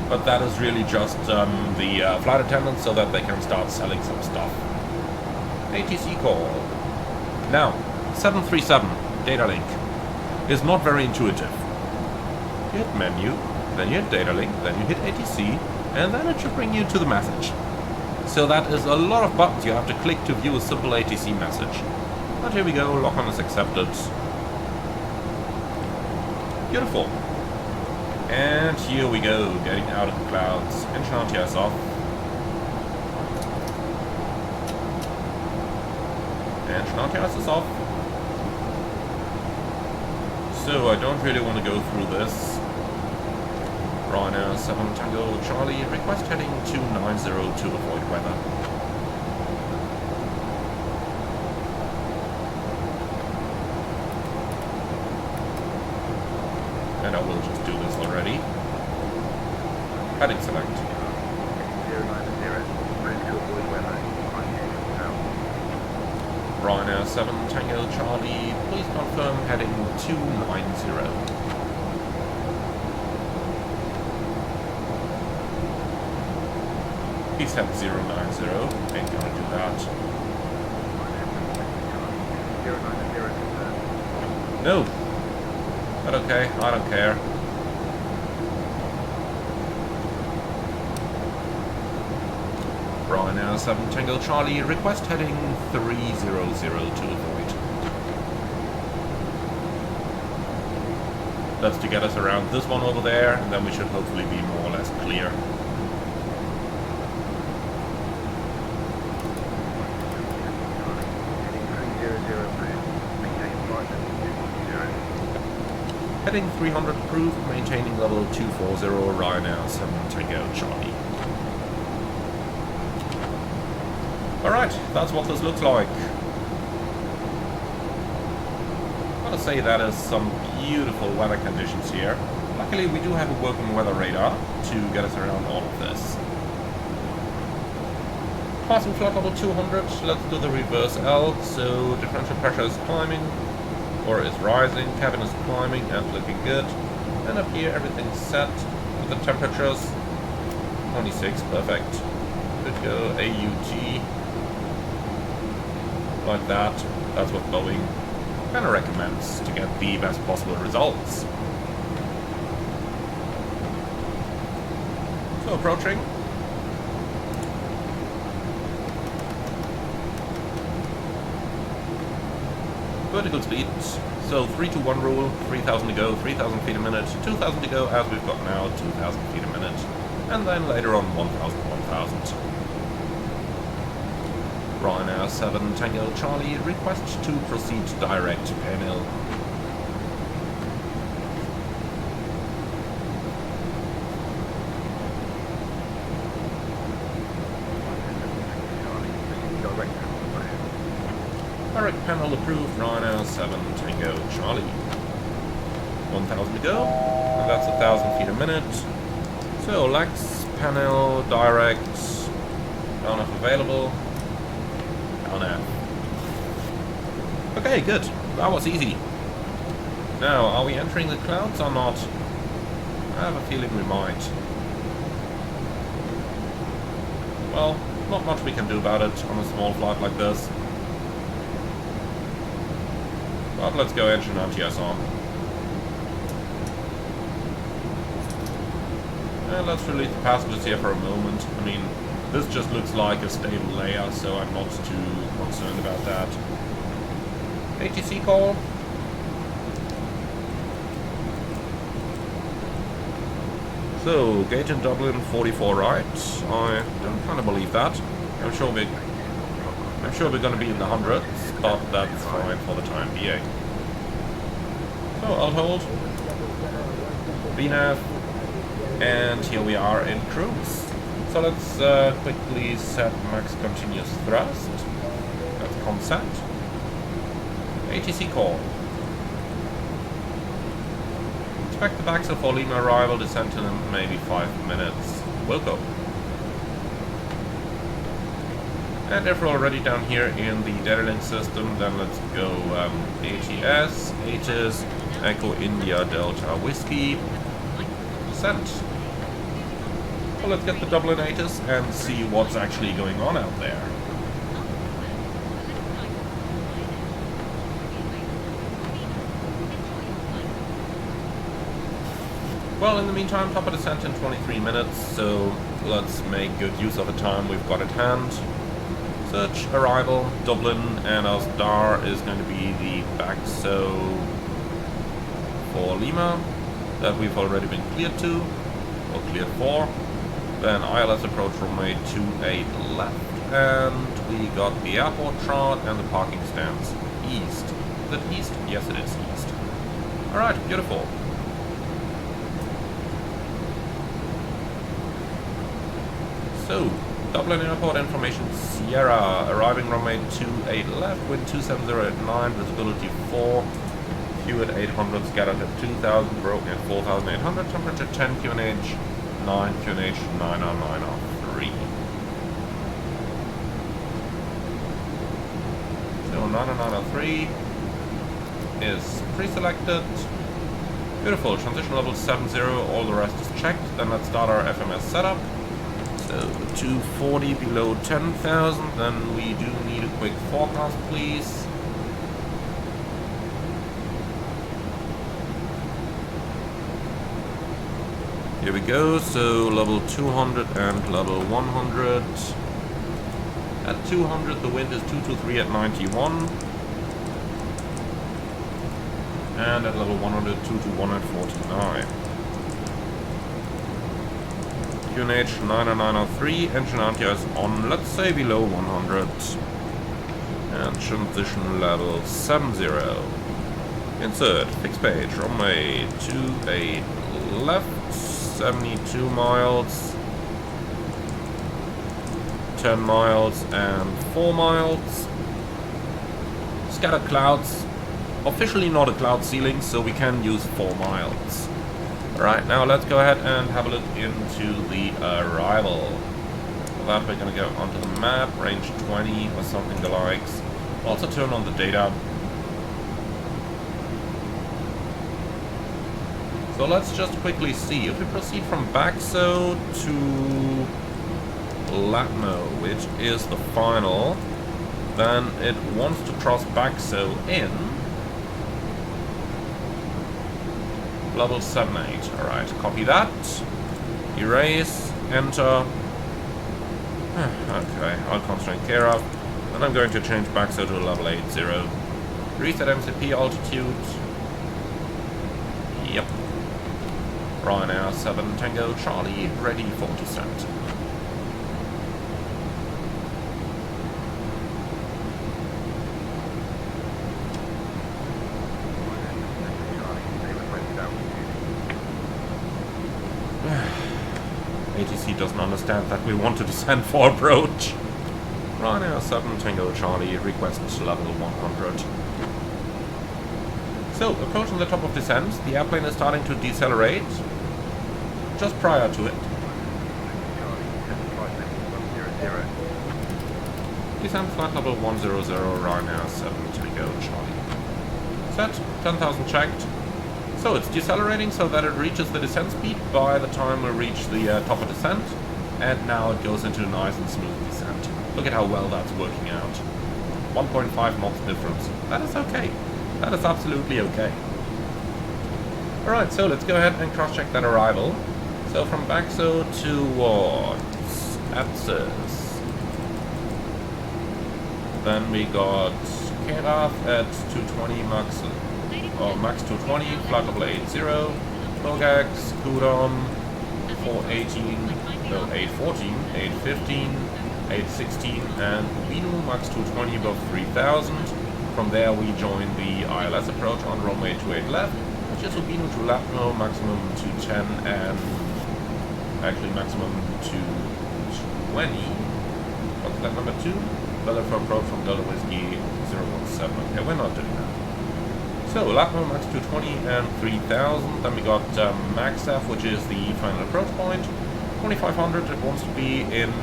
But that is really just the flight attendants so that they can start selling some stuff. ATC call. Now, 737 data link is not very intuitive. You hit menu, then you hit data link, then you hit ATC, and then it should bring you to the message. So that is a lot of buttons you have to click to view a simple ATC message. But here we go, lock on is accepted. Beautiful. And here we go, getting out of the clouds. Engine RTS off. Engine RTS is off. So I don't really want to go through this. Right now, 7 Tango Charlie, request heading 290 to avoid weather. And I will just do this already. Heading select. 090, ready to avoid weather. Right now, 7 Tango Charlie, please confirm heading 290. Please have 090, ain't gonna do that. 090 No! But okay, I don't care. Right now, 7 Tango Charlie, request heading 300 to avoid. That's to get us around this one over there, and then we should hopefully be more or less clear. Heading 300 approved, maintaining level 240 right now, 7 Tango Charlie. Alright, that's what this looks like. Gotta say that is some beautiful weather conditions here. Luckily we do have a working weather radar to get us around all of this. Passing flight level 200, let's do the reverse L, so differential pressure is climbing. Or is rising, cabin is climbing and looking good. And up here everything's set with the temperatures. 26, perfect. Good go, AUG. Like that. That's what Boeing kind of recommends to get the best possible results. So approaching. Vertical speed, so 3 to 1 rule, 3,000 to go, 3,000 feet a minute, 2,000 to go as we've got now, 2,000 feet a minute, and then later on 1,000, 1,000. Ryanair 7 Tango Charlie, request to proceed direct to Pendular. Direct panel approved, Ryanair 7 Tango Charlie. 1,000 to go, and that's 1,000 feet a minute. So, Lex, panel, direct, down if available, down F. Okay, good. That was easy. Now, are we entering the clouds or not? I have a feeling we might. Well, not much we can do about it on a small flight like this. But let's go engine anti-ice on. And let's release the passengers here for a moment. I mean, this just looks like a stable layer, so I'm not too concerned about that. ATC call. So, gauge in Dublin, 44 right. I don't kind of believe that. I'm sure we're going to be in the hundreds, but that's fine for the time being. So I'll hold VNAV, and here we are in cruise. So let's quickly set max continuous thrust. That's consent. ATC call. Expect the backside for Lima arrival, descent in maybe 5 minutes. We'll go. And if we're already down here in the data link system, then let's go ATS, ATIS, Echo India Delta Whiskey, descent. So let's get the Dublin ATIS and see what's actually going on out there. Well, in the meantime, top of descent in 23 minutes, so let's make good use of the time we've got at hand. Search, arrival, Dublin, and our star is going to be the backso for Lima that we've already been cleared to, or cleared for. Then ILS approach runway 28 left, and we got the airport chart and the parking stands east. Is it east? Yes, it is east. Alright, beautiful. So, Dublin Airport information, Sierra, arriving runway 28 left, wind 270 at 9, visibility 4, Q at 800, scattered at 2000, broken at 4800, temperature 10, QNH 9, QNH 90903. So 90903 is pre-selected. Beautiful, transition level 70, all the rest is checked. Then let's start our FMS setup. So 240 below 10,000, then we do need a quick forecast, please. Here we go, so level 200 and level 100. At 200 the wind is 223 at 91. And at level 100, 221 at 49. QNH 90903, engine anti-ice on, let's say below 100. And transition level 70. Insert, fixed page, runway 28 left, 72 miles, 10 miles and 4 miles. Scattered clouds, officially not a cloud ceiling, so we can use 4 miles. Alright, now let's go ahead and have a look into the arrival. For that we're going to go onto the map, range 20 or something the likes. Also turn on the data. So let's just quickly see. If we proceed from Backso to Latmo, which is the final, then it wants to cross Backso in level 78. Alright, copy that. Erase, enter. Okay, all constraint care of. And I'm going to change Backso to level 80. Reset MCP altitude. Yep. Ryanair 7 Tango Charlie, ready for descent. ATC doesn't understand that we want to descend for approach. Ryanair 7 Tango Charlie, request level 100. So, approaching the top of descent, the airplane is starting to decelerate. Just prior to it. Descent flight level 100, Ryanair 7 Tango Charlie. Set, 10,000 checked. So it's decelerating so that it reaches the descent speed by the time we reach the top of descent. And now it goes into a nice and smooth descent. Look at how well that's working out. 1.5 knots difference. That is okay. That is absolutely okay. Alright, so let's go ahead and cross-check that arrival. So from Baxo towards Asus. Then we got Takeoff at 220 max, max 220, flight level 80, Bogax, Kudon, 418, no, 814, 815, 816, and Ubino max 220 above 3000. From there we join the ILS approach on runway 28 left, which is Ubino to Lapno, maximum 210, and actually maximum 220. What's that number 2? Better for approach from Delta Whiskey 017. Okay, we're not doing that. So, Lapno max 220 and 3000. Then we got MaxF, which is the final approach point. 2500, it wants to be in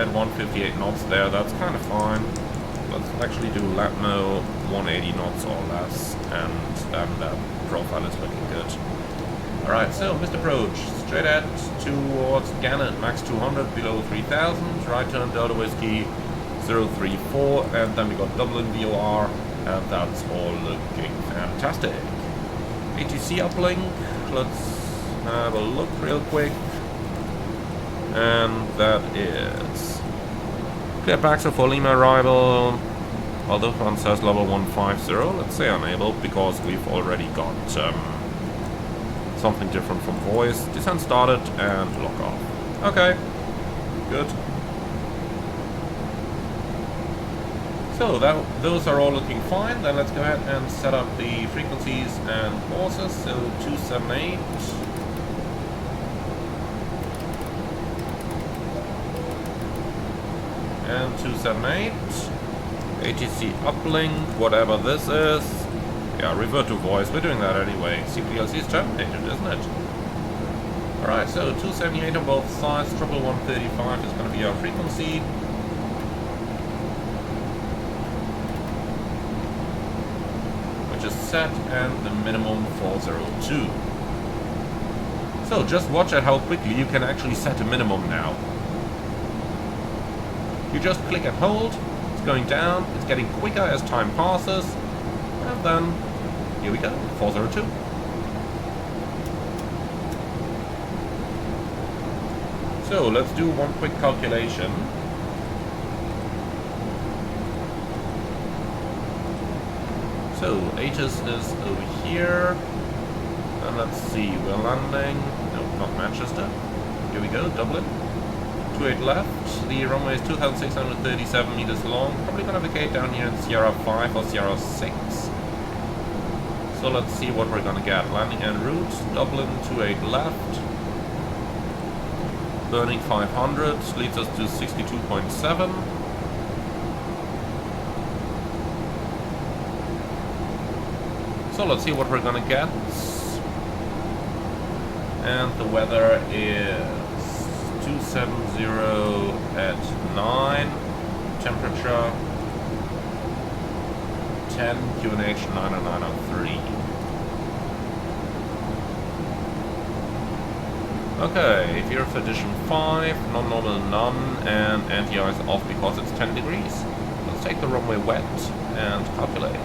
at 158 knots there. That's kind of fine. Let's actually do Lapno 180 knots or less, and then that profile is looking good. Alright, so Mr. Approach, straight ahead towards Gannon, max 200, below 3000. Right turn Delta Whiskey 034, and then we got Dublin VOR, and that's all looking fantastic. ATC uplink, let's have a look real quick, and that is clear Baxter for Lima arrival, although one says level 150, let's say unable, because we've already got something different from voice. Descent started and lock off. Okay, good. So those are all looking fine. Then let's go ahead and set up the frequencies and courses. So 278. And 278. ATC uplink, whatever this is. Yeah, revert to voice. We're doing that anyway. CPLC is terminated, isn't it? Alright, so 278 on both sides. 135 is going to be our frequency. Is set, and the minimum 402. So just watch at how quickly you can actually set a minimum now. You just click and hold, it's going down, it's getting quicker as time passes, and then here we go, 402. So let's do one quick calculation. So, Aegis is over here, and let's see, we're landing, no, not Manchester, here we go, Dublin, 28 left, the runway is 2,637 meters long, probably going to vacate down here in Sierra 5 or Sierra 6, so let's see what we're going to get. Landing en route, Dublin 28 left, burning 500, leads us to 62.7. So let's see what we're gonna get. And the weather is 270 at 9. Temperature 10, QNH 90903. Okay, VRF edition 5, non-normal none, and anti-ice off because it's 10 degrees. Let's take the runway wet and calculate.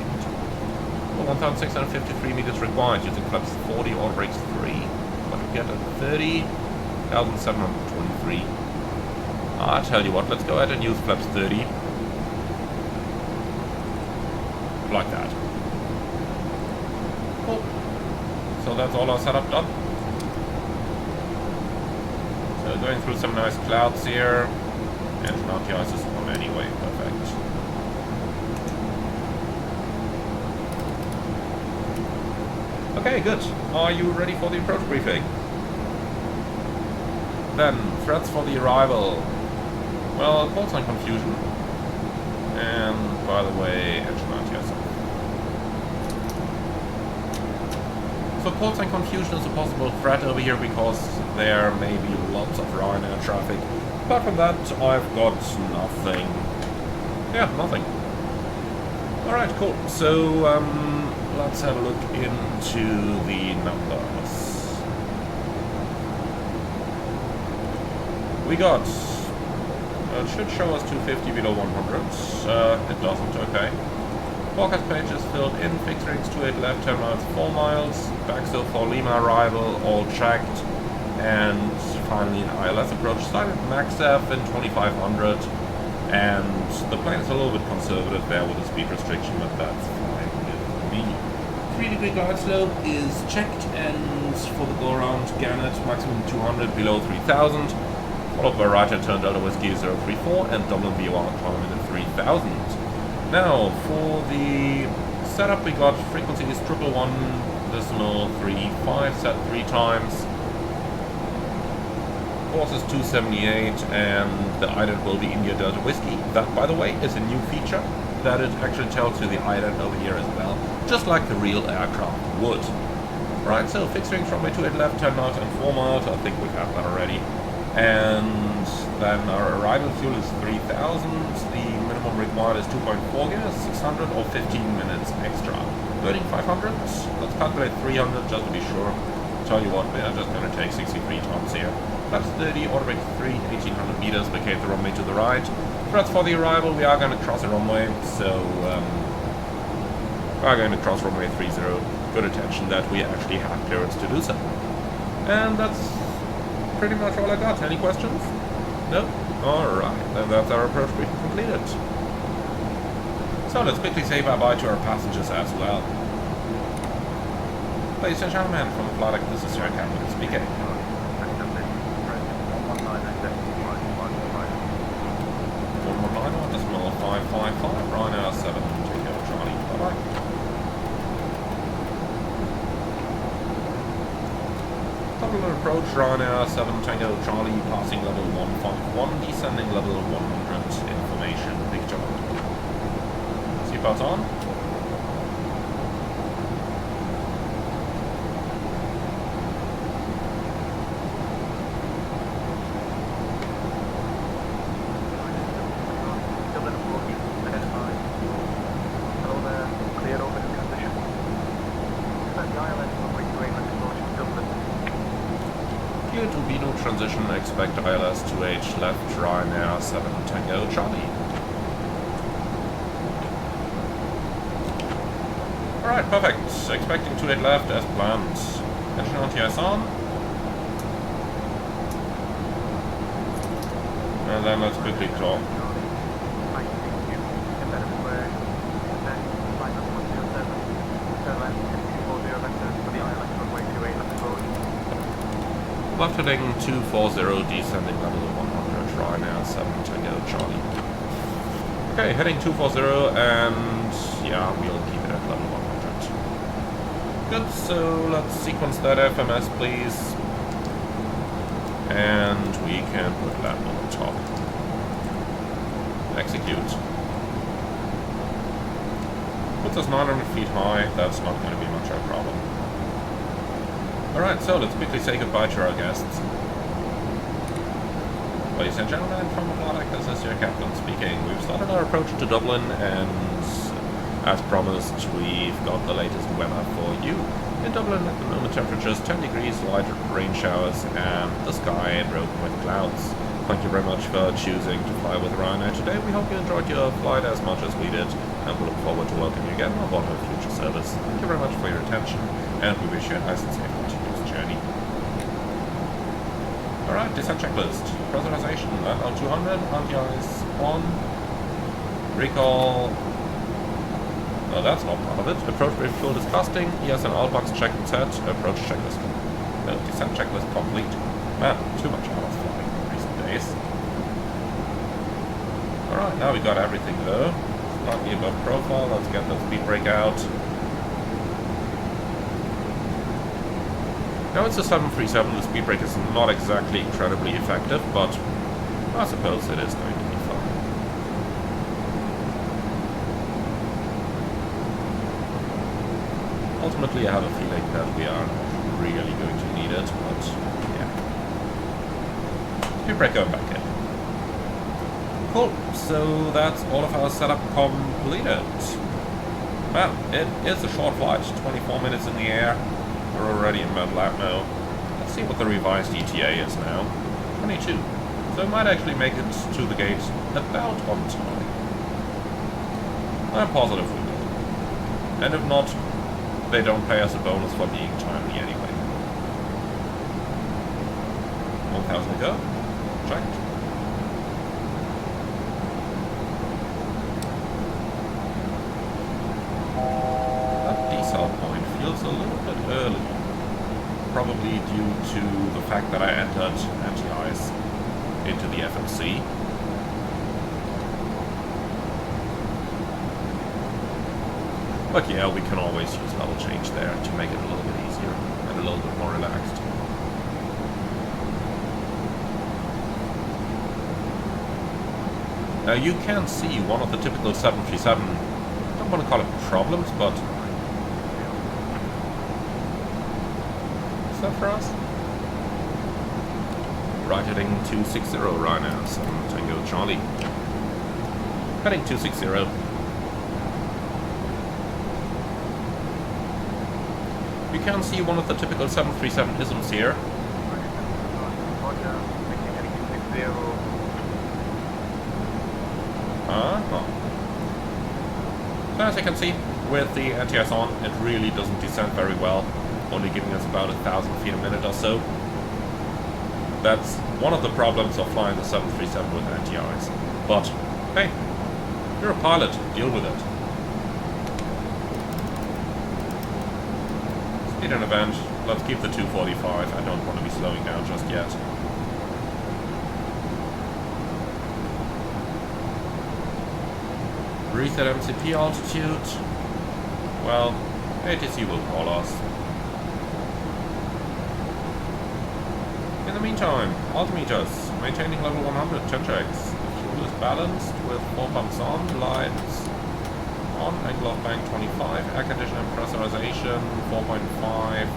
1,653 meters required using flaps 40 or brakes 3. What we get at 30? 1,723. I tell you what, let's go ahead and use flaps 30. Like that. Cool. So that's all our setup done. So going through some nice clouds here. And now the ice is on anyway, perfect. Okay, good. Are you ready for the approach briefing? Then, threats for the arrival. Well, call sign confusion. And, by the way, engine anti-ice. So, call sign confusion is a possible threat over here because there may be lots of Ryanair traffic. Apart from that, I've got nothing. Yeah, nothing. Alright, cool. So, let's have a look into the numbers. We got, it should show us 250 below 100, it doesn't, okay. Forecast page is filled in, fixed rings 28 left, 10 miles, 4 miles, backstow for Lima arrival, all checked, and finally an ILS approach, started max F in 2500, and the plane is a little bit conservative there with the speed restriction, but that's fine with me. 3-degree glide slope is checked, and for the go-around, Gannet, maximum 200 below 3000. Followed by right-hand turn Delta Whiskey 034 and Dublin VOR climbing at 3000. Now, for the setup, we got frequencies 111.35 set 3 times. Course is 278, and the ident will be India Delta Whiskey. That, by the way, is a new feature that it actually tells you the ident over here as well, just like the real aircraft would. Right, so fixed wings runway 28 left, 10 knots and 4 miles. I think we have that already. And then our arrival fuel is 3000, the minimum required is 2.4 gas, 600 or 15 minutes extra. Burning 500, let's calculate 300 just to be sure. Tell you what, we are just going to take 63 tons here. That's 30, orbit 3, 1800 meters, vacate the runway to the right. Threats for the arrival, we are going to cross a runway, so we are going to cross runway 30. Good attention that we actually have clearance to do so. And that's pretty much all I got. Any questions? No? Alright, then that's our approach brief completed. So let's quickly say bye-bye to our passengers as well. Ladies and gentlemen, from the flight deck, this is your captain speaking. 119.555, Ryanair 7, Takeoff Charlie. Bye-bye. Pendular approach, Ryanair 7 Tango Charlie, passing level 151, descending level 100, information, Victor. Seatbelts on. Hello there, clear over the transition. Expect the ILS runway 28 left approach Dublin. Clear to be no transition, expect ILS 2H left, Ryanair 7 Tango Charlie. Alright, perfect. Expecting 28 left as planned. Engine RTS on. And then let's quickly talk. Left heading 240, descending level 100, Ryanair 7 Tango Charlie. Okay, heading 240, and yeah, we'll keep it at level 100. Good, so let's sequence that FMS, please. And we can put that on the top. Execute. Puts us 900 feet high, that's not going to be much of a problem. Alright, so let's quickly say goodbye to our guests. Ladies and gentlemen, from the flight deck, this is your captain speaking. We've started our approach to Dublin, and as promised, we've got the latest weather for you. In Dublin at the moment, temperatures 10 degrees, light rain showers, and the sky broken with clouds. Thank you very much for choosing to fly with Ryanair today. We hope you enjoyed your flight as much as we did, and we look forward to welcoming you again on board our future service. Thank you very much for your attention, and we wish you a nice and safe continuous journey. Alright, descent checklist. Pressurization, level 200, anti-ice on. Recall. No, that's not part of it. Approach brief fuel disgusting. ES and all box check and set. Approach checklist. No, descent checklist complete. Man, too much out of flying in recent days. Alright, now we got everything though. Slightly above profile. Let's get the speed brake out. Now it's a 737, the speed brake is not exactly incredibly effective, but I suppose it is going to be fine. Ultimately, I have a feeling that we are not really going to need it, but yeah. Speed brake going back in. Cool, so that's all of our setup completed. Well, it is a short flight, 24 minutes in the air. We're already in mid Latmo. Let's see what the revised ETA is now. 22. So it might actually make it to the gate about on time. I'm positive we will. And if not, they don't pay us a bonus for being timely anyway. 1,000 to go. Checked. That decel point feels a little bit early. Probably due to the fact that I entered anti-ice into the FMC. But yeah, we can always use level change there to make it a little bit easier and a little bit more relaxed. Now you can see one of the typical 737, I don't want to call it problems, but... Is that for us? Right heading 260 right now, so Tango Charlie. Heading 260. You can see one of the typical 737 isms here. So as you can see, with the anti-ice on, it really doesn't descend very well, only giving us about 1,000 feet a minute or so. That's one of the problems of flying the 737 with anti-ice. But, hey, you're a pilot, deal with it. Speed and event, let's keep the 245, I don't want to be slowing down just yet. Reset MCP altitude. Well, ATC will call us. In the meantime, altimeters, maintaining level 100, 10 checks. Fuel is balanced with 4 pumps on, lights on, angle of bank 25, air conditioning pressurization 4.5,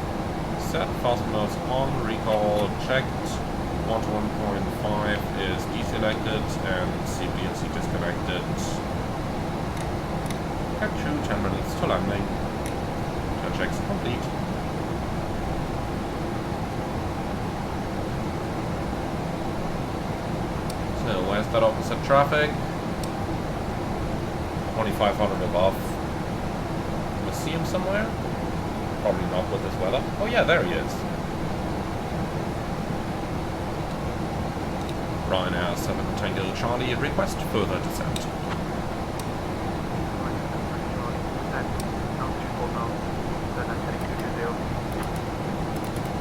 set, fasteners on, recall checked, 1 to 1.5 is deselected and CPNC disconnected. Capture 10 minutes to landing. 10 checks complete. So where's that opposite traffic? 2,500 above. We see him somewhere? Probably not with this weather. Oh yeah, there he is. Ryanair 7 Tango Charlie, request further descent.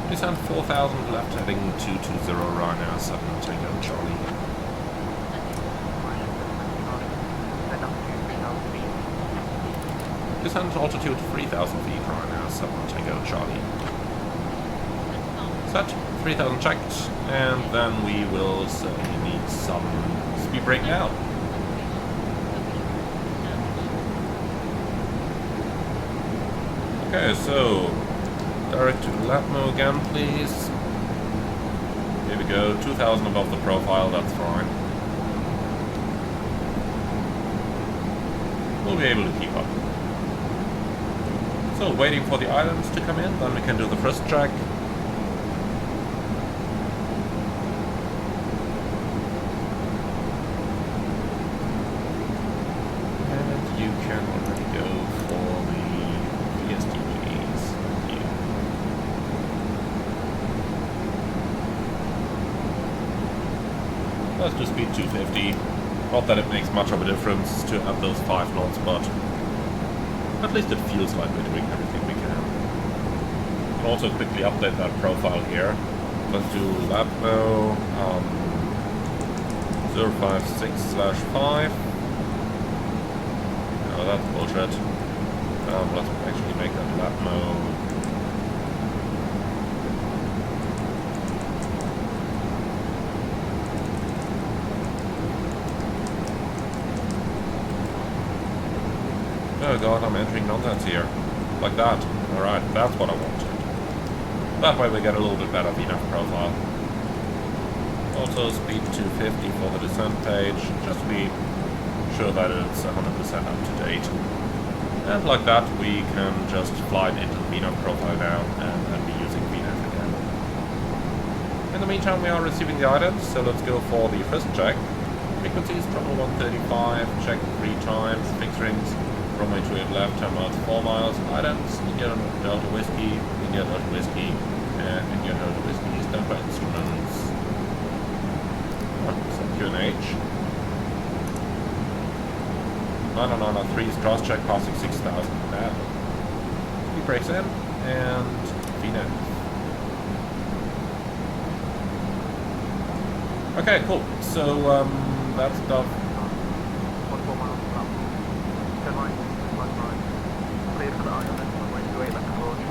Descent 4,000, left heading 220, Ryanair 7 Tango Charlie. Descent altitude 3,000 feet, Ryanair 7 Tango Charlie. Set, 3,000 checked, and then we will certainly need some speed brake now. Okay, so direct to Latmo again, please. Here we go, 2,000 above the profile, that's fine. We'll be able to keep up. So, waiting for the islands to come in, then we can do the first track. And you can already go for the VSTPs. Let's do speed 250. Not that it makes much of a difference to have those 5 knots, but at least it feels like we're doing everything we can. And also quickly update that profile here. Let's do Latmo 056/5. No, that's bullshit. Let's actually make that Latmo. Oh god, I'm entering nonsense here. Like that. Alright, that's what I wanted. That way we get a little bit better VNAV profile. Also speed 250 for the descent page, just to be sure that it's 100% up to date. And like that, we can just fly it into the VNAV profile now and be using VNAV again. In the meantime, we are receiving the items, so let's go for the first check. Frequencies, Throttle 135, check 3 times, fixed rings, runway 28 left, 10 miles, 4 miles, items, India Delta Whiskey, India Delta Whiskey, and India Delta Whiskey, standby instruments. So QNH. 9903's cross check passing 6,000 net. He breaks in, and VNAV. Okay, cool. So, that's stuff. 14 miles south. 10 right, 5 right. Cleared for the ILS, runway 28 left approach.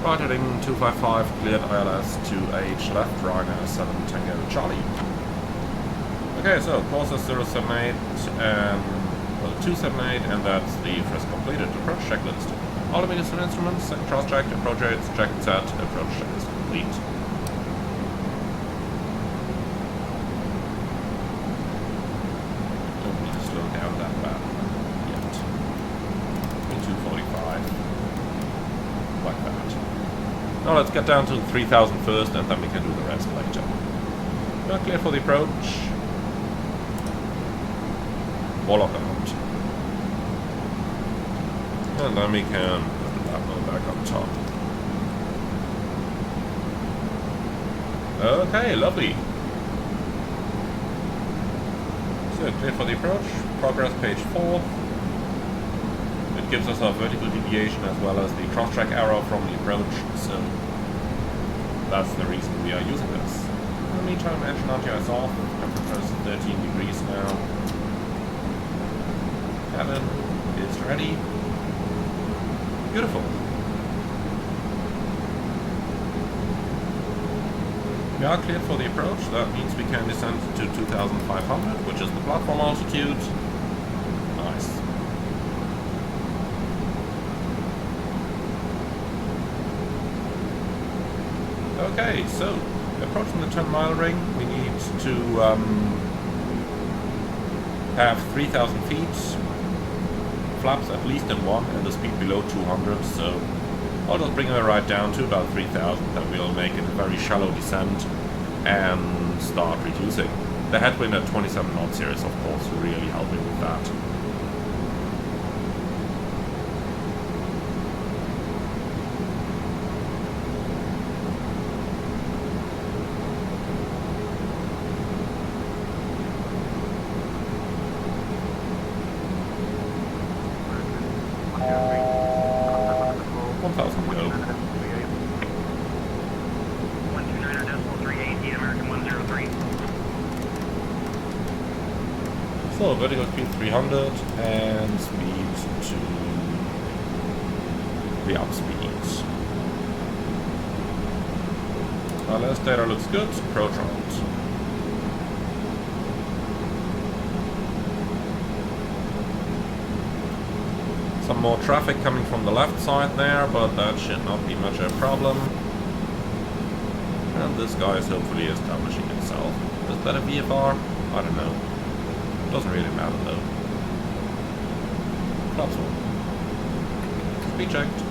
Right heading 255, cleared ILS 2H left, Ryanair 7 Tango Charlie. Okay, so course is 078, well 278, and that's the first completed approach checklist. All immediate instruments, second cross checked, approach rates, checked set, approach check is complete. Don't need to slow down that bad yet. 245, like that. Now let's get down to 3,000 first, and then we can do the rest later. Now clear for the approach. Warlock out. And then we can put the Batman back on top. Okay, lovely. So clear for the approach. Progress page 4. It gives us our vertical deviation as well as the cross-track arrow from the approach, so that's the reason we are using this. In the meantime, engine anti-ice off. Temperature is 13 degrees now. Cabin is ready. Beautiful. We are cleared for the approach. That means we can descend to 2,500, which is the platform altitude. Nice. Okay, so approaching the 10-mile ring, we need to have 3,000 feet. Flaps at least in 1 and the speed below 200, so I'll just bring it right down to about 3,000, then we'll make it a very shallow descent and start reducing. The headwind at 27 knots here is of course really helping with that. So vertical speed 300 and speed to the up speed. LS data looks good, approach route. Some more traffic coming from the left side there, but that should not be much of a problem. And this guy is hopefully establishing himself. Is that a VFR? I don't know. Doesn't really matter though. Flaps one. Speed checked.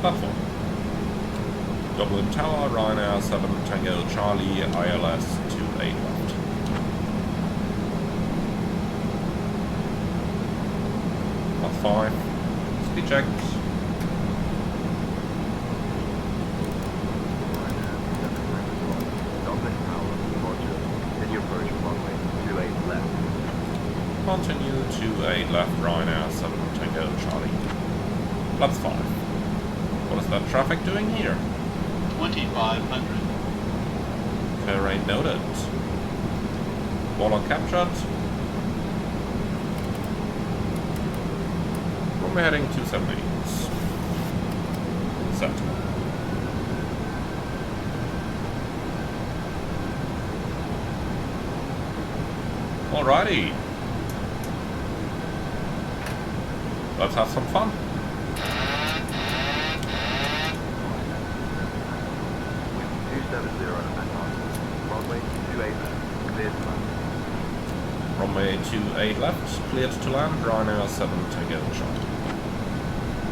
Platform. Dublin Tower, Ryanair 7 Tango Charlie, ILS 28 left. Plus 5. Speed checked. Dublin Tower, Roger. Video approach runway 28 left. Continue 28 left, Ryanair 7 Tango Charlie. Plus 5. What is that traffic doing here? 2,500. Terrain noted. Warlock captured. Runway heading 278. Set. Alrighty. Let's have some fun. Wind 270 and on. Runway 28 left, cleared to land. Runway 28 left, cleared to land, Ryanair 7 Tango Charlie.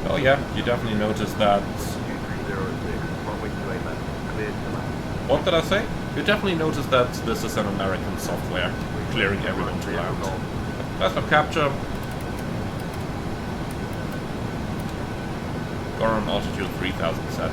Oh yeah, you definitely noticed that. 2306, runway 28 left, cleared to land. What did I say? You definitely noticed that this is an American software, clearing everyone to land. Last lap capture. Current altitude 3000 set.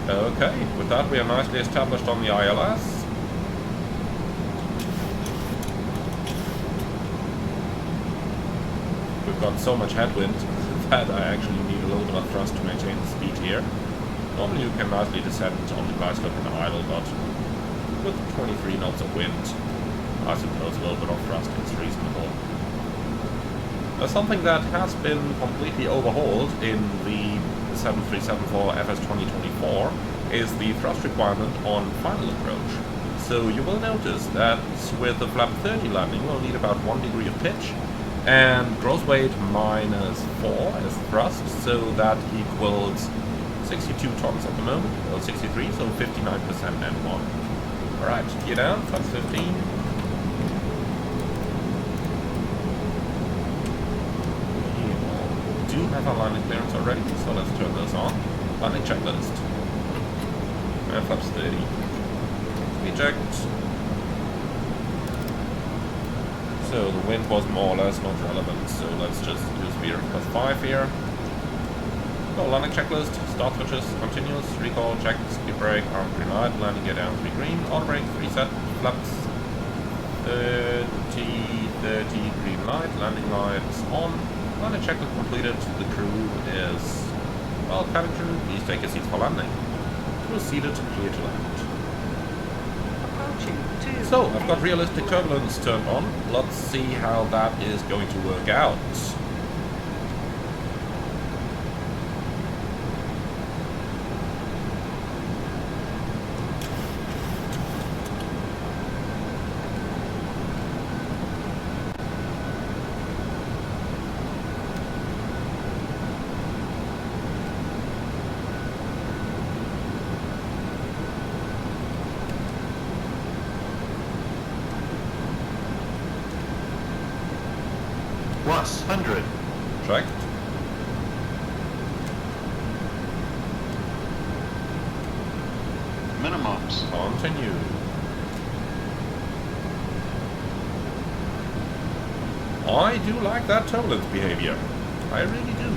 Okay, with that we are nicely established on the ILS. We've got so much headwind that I actually need a little bit of thrust to maintain the speed here. Normally you can nicely descend on the glide slope in idle, but with 23 knots of wind, I suppose a little bit of thrust is reasonable. Something that has been completely overhauled in the 737 FS 2024 is the thrust requirement on final approach. So you will notice that with the flap 30 landing we'll need about 1 degree of pitch and gross weight -4 as thrust, so that equals 62 tons at the moment, well 63, so 59% N1. Alright, gear down, flaps 15. We do have our landing clearance already, so let's turn those on. Landing checklist. And flaps 30. Eject. So the wind was more or less not relevant, so let's just use veer +5 here. Go landing checklist, start switches, continuous, recall, check, speed brake, arm green light, landing gear down 3 green, auto brake 3 set, flaps 30 green light, landing lights on, landing checklist completed, the crew is, well, cabin crew, please take your seats for landing. Proceeded, clear to land. So, I've got realistic turbulence turned on. Let's see how that is going to work out. Plus 100. Checked. Minimums. Continue. I do like that turbulence behavior. I really do.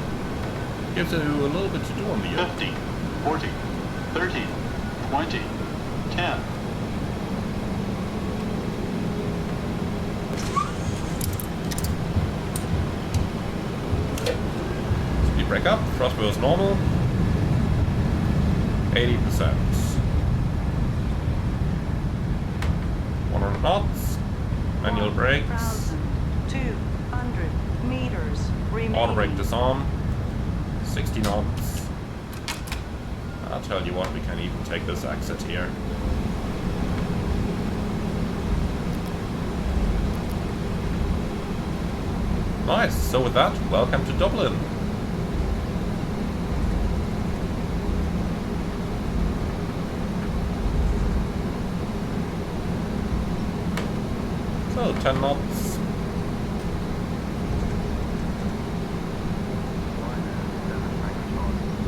Gives you a little bit to do on the Yoke. 50, 40, 30, 20, 10. Break up, thrust wheels normal, 80%. 100 knots, manual brakes, 200 meters remaining. auto brake disarm, 60 knots. I'll tell you what, we can even take this exit here. Nice, so with that, welcome to Dublin. So, 10 knots.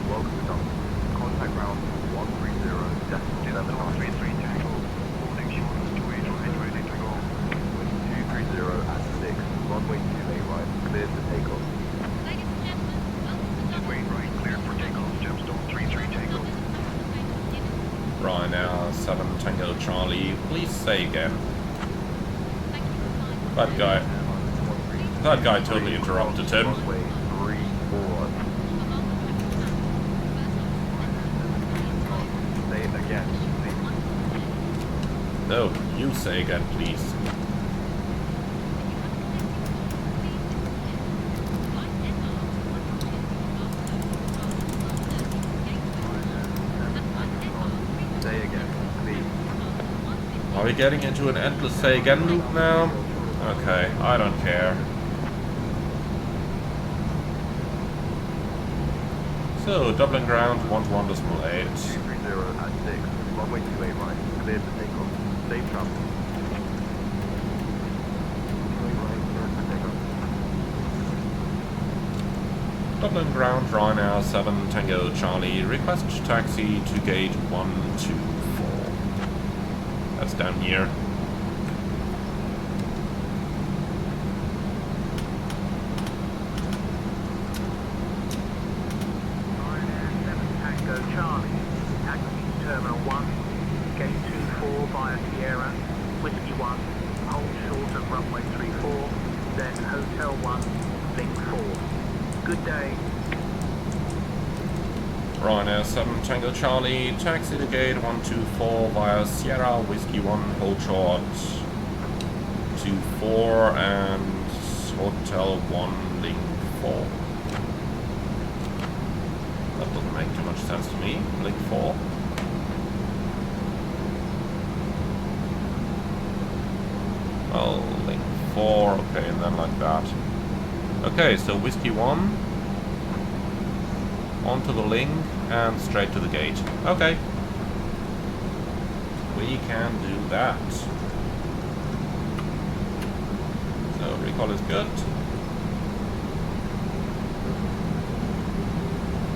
Welcome to Dublin. Contact ground 130.733. Holding short to 8 to go. 230 at 6. Runway 28 right. Cleared for takeoff. Ladies and gentlemen, welcome to Dublin. Right, cleared for takeoff. Gemstone 33 takeoff. Ryanair 7 Tango Charlie, please say again. That guy totally interrupted him. Runway 34. Say it again, please. No, you say again, please. Say again, please. Are we getting into an endless say again loop now? Okay, I don't care. So, Dublin ground, 121.8. 230 at 6. Runway 28 right. Cleared for takeoff. Safe travel. Dublin ground, Ryanair 7 Tango Charlie. Request taxi to gate 124. That's down here. Ryanair 7 Tango Charlie, taxi to Terminal 1, Gate 24 via Sierra, Whiskey 1, hold short of runway 34, then Hotel 1, Link 4. Good day. Ryanair 7 Tango Charlie, taxi to gate 124 via Sierra, Whiskey 1, hold short 24 and Hotel 1, Link 4. That doesn't make too much sense to me. Link 4. Well, Link 4, okay, and then like that. Okay, so Whiskey 1, onto the link, and straight to the gate. Okay. We can do that. So, recall is good.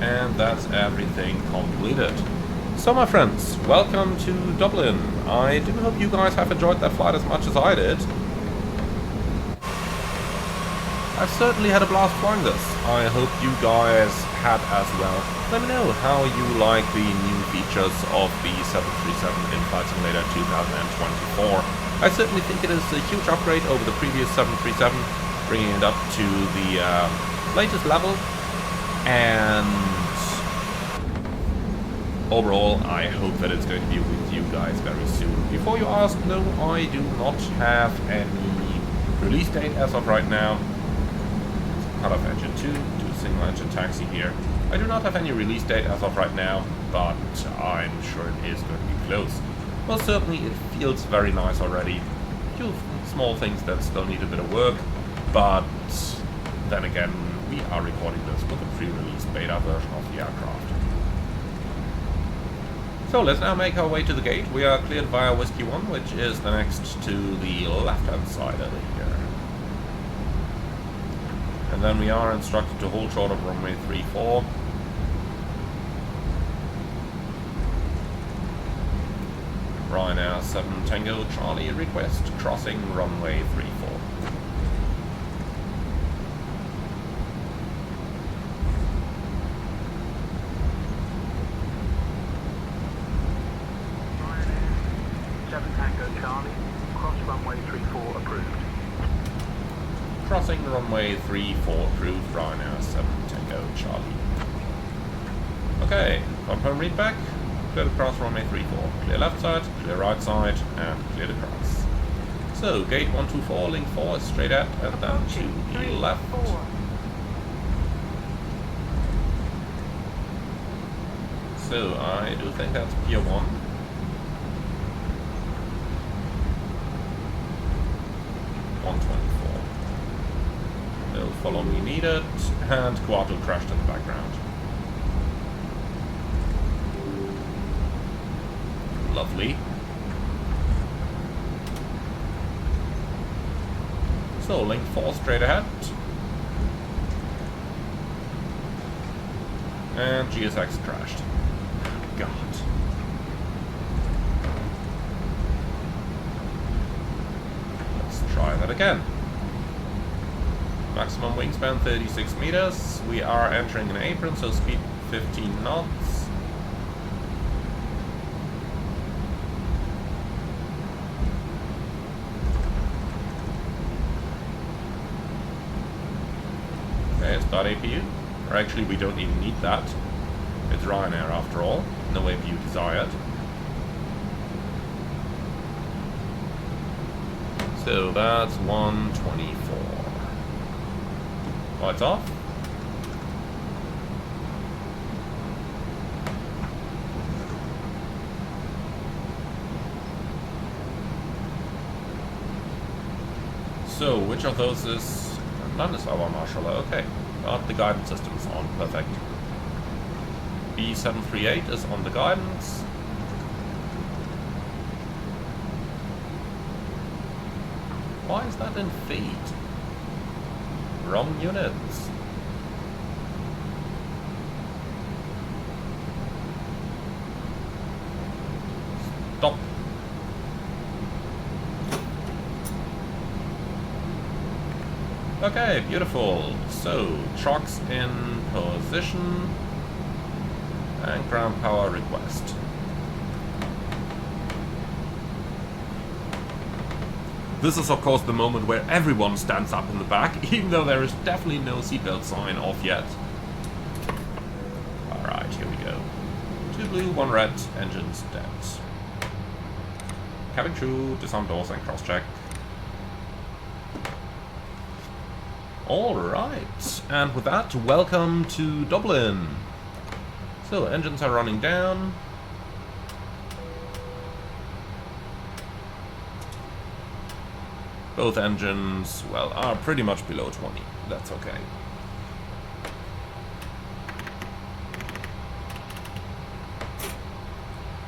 And that's everything completed. So my friends, welcome to Dublin. I do hope you guys have enjoyed that flight as much as I did. I've certainly had a blast flying this. I hope you guys had as well. Let me know how you like the new features of the 737 in Flight Simulator 2024. I certainly think it is a huge upgrade over the previous 737, bringing it up to the latest level. And overall, I hope that it's going to be with you guys very soon. Before you ask, no, I do not have any release date as of right now. Cut off engine 2, do a single engine taxi here. I do not have any release date as of right now, but I'm sure it is going to be close. Well, certainly it feels very nice already. A few small things that still need a bit of work, but then again, we are recording this with a pre-release beta version of the aircraft. So let's now make our way to the gate. We are cleared via Whiskey 1, which is the next to the left-hand side over here. And then we are instructed to hold short of runway 34. Ryanair 7 Tango Charlie, request crossing runway 34. Ryanair 7 Tango Charlie, cross runway 34 approved. Crossing runway 34 approved, Ryanair 7 Tango Charlie. Okay, confirm readback. Clear to cross runway 34. Clear left side, clear right side, and clear to cross. So, gate 124, link 4 is straight at, and then to the left. 4. So, I do think that's Pier 1. They'll follow me needed, and Quad will crash in the background. Lovely. So, link 4 straight ahead. And GSX crashed. God. Let's try that again. Maximum wingspan 36 meters. We are entering an apron, so speed 15 knots. Okay, start APU. Or actually, we don't even need that. It's Ryanair after all. No APU desired. So that's 124. Lights off. So, which of those is... None is our marshal, okay. But the guidance system is on, perfect. B738 is on the guidance. Why is that in feet? Wrong units. Stop. Okay, beautiful. So, trucks in position and ground power request. This is of course the moment where everyone stands up in the back, even though there is definitely no seatbelt sign off yet. Alright, here we go. 2 blue, 1 red, engines dead. Cabin crew, disarm doors and cross-check. Alright, and with that, welcome to Dublin. So, engines are running down. Both engines, well, are pretty much below 20. That's okay.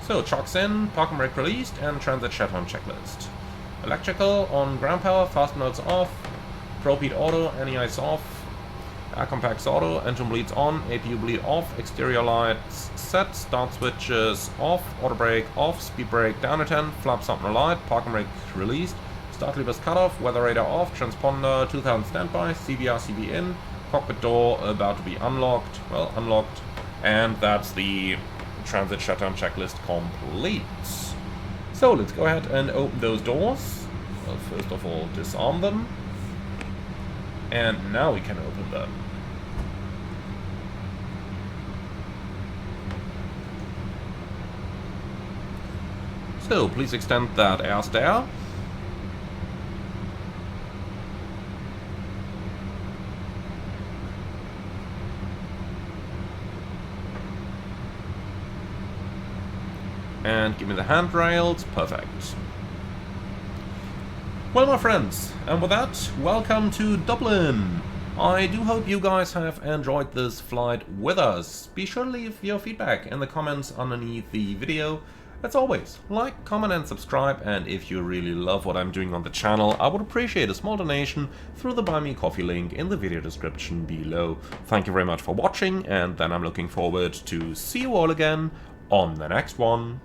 So, chocks in, parking brake released, and transit shutdown checklist. Electrical on ground power, fast modes off, Propede auto, NEI's off, air compacts auto, engine bleeds on, APU bleed off, exterior lights set, start switches off, auto brake off, speed brake down to 10, flaps up and light, parking brake released, start levers cut off, weather radar off, transponder 2000 standby, CBR CB in, cockpit door about to be unlocked, well, unlocked, and that's the transit shutdown checklist complete. So let's go ahead and open those doors. Well, first of all, disarm them. And now we can open them. So, please extend that air stair. And give me the handrails. Perfect. Well, my friends, and with that, welcome to Dublin! I do hope you guys have enjoyed this flight with us. Be sure to leave your feedback in the comments underneath the video. As always, like, comment and subscribe, and if you really love what I'm doing on the channel, I would appreciate a small donation through the Buy Me Coffee link in the video description below. Thank you very much for watching, and then I'm looking forward to see you all again on the next one.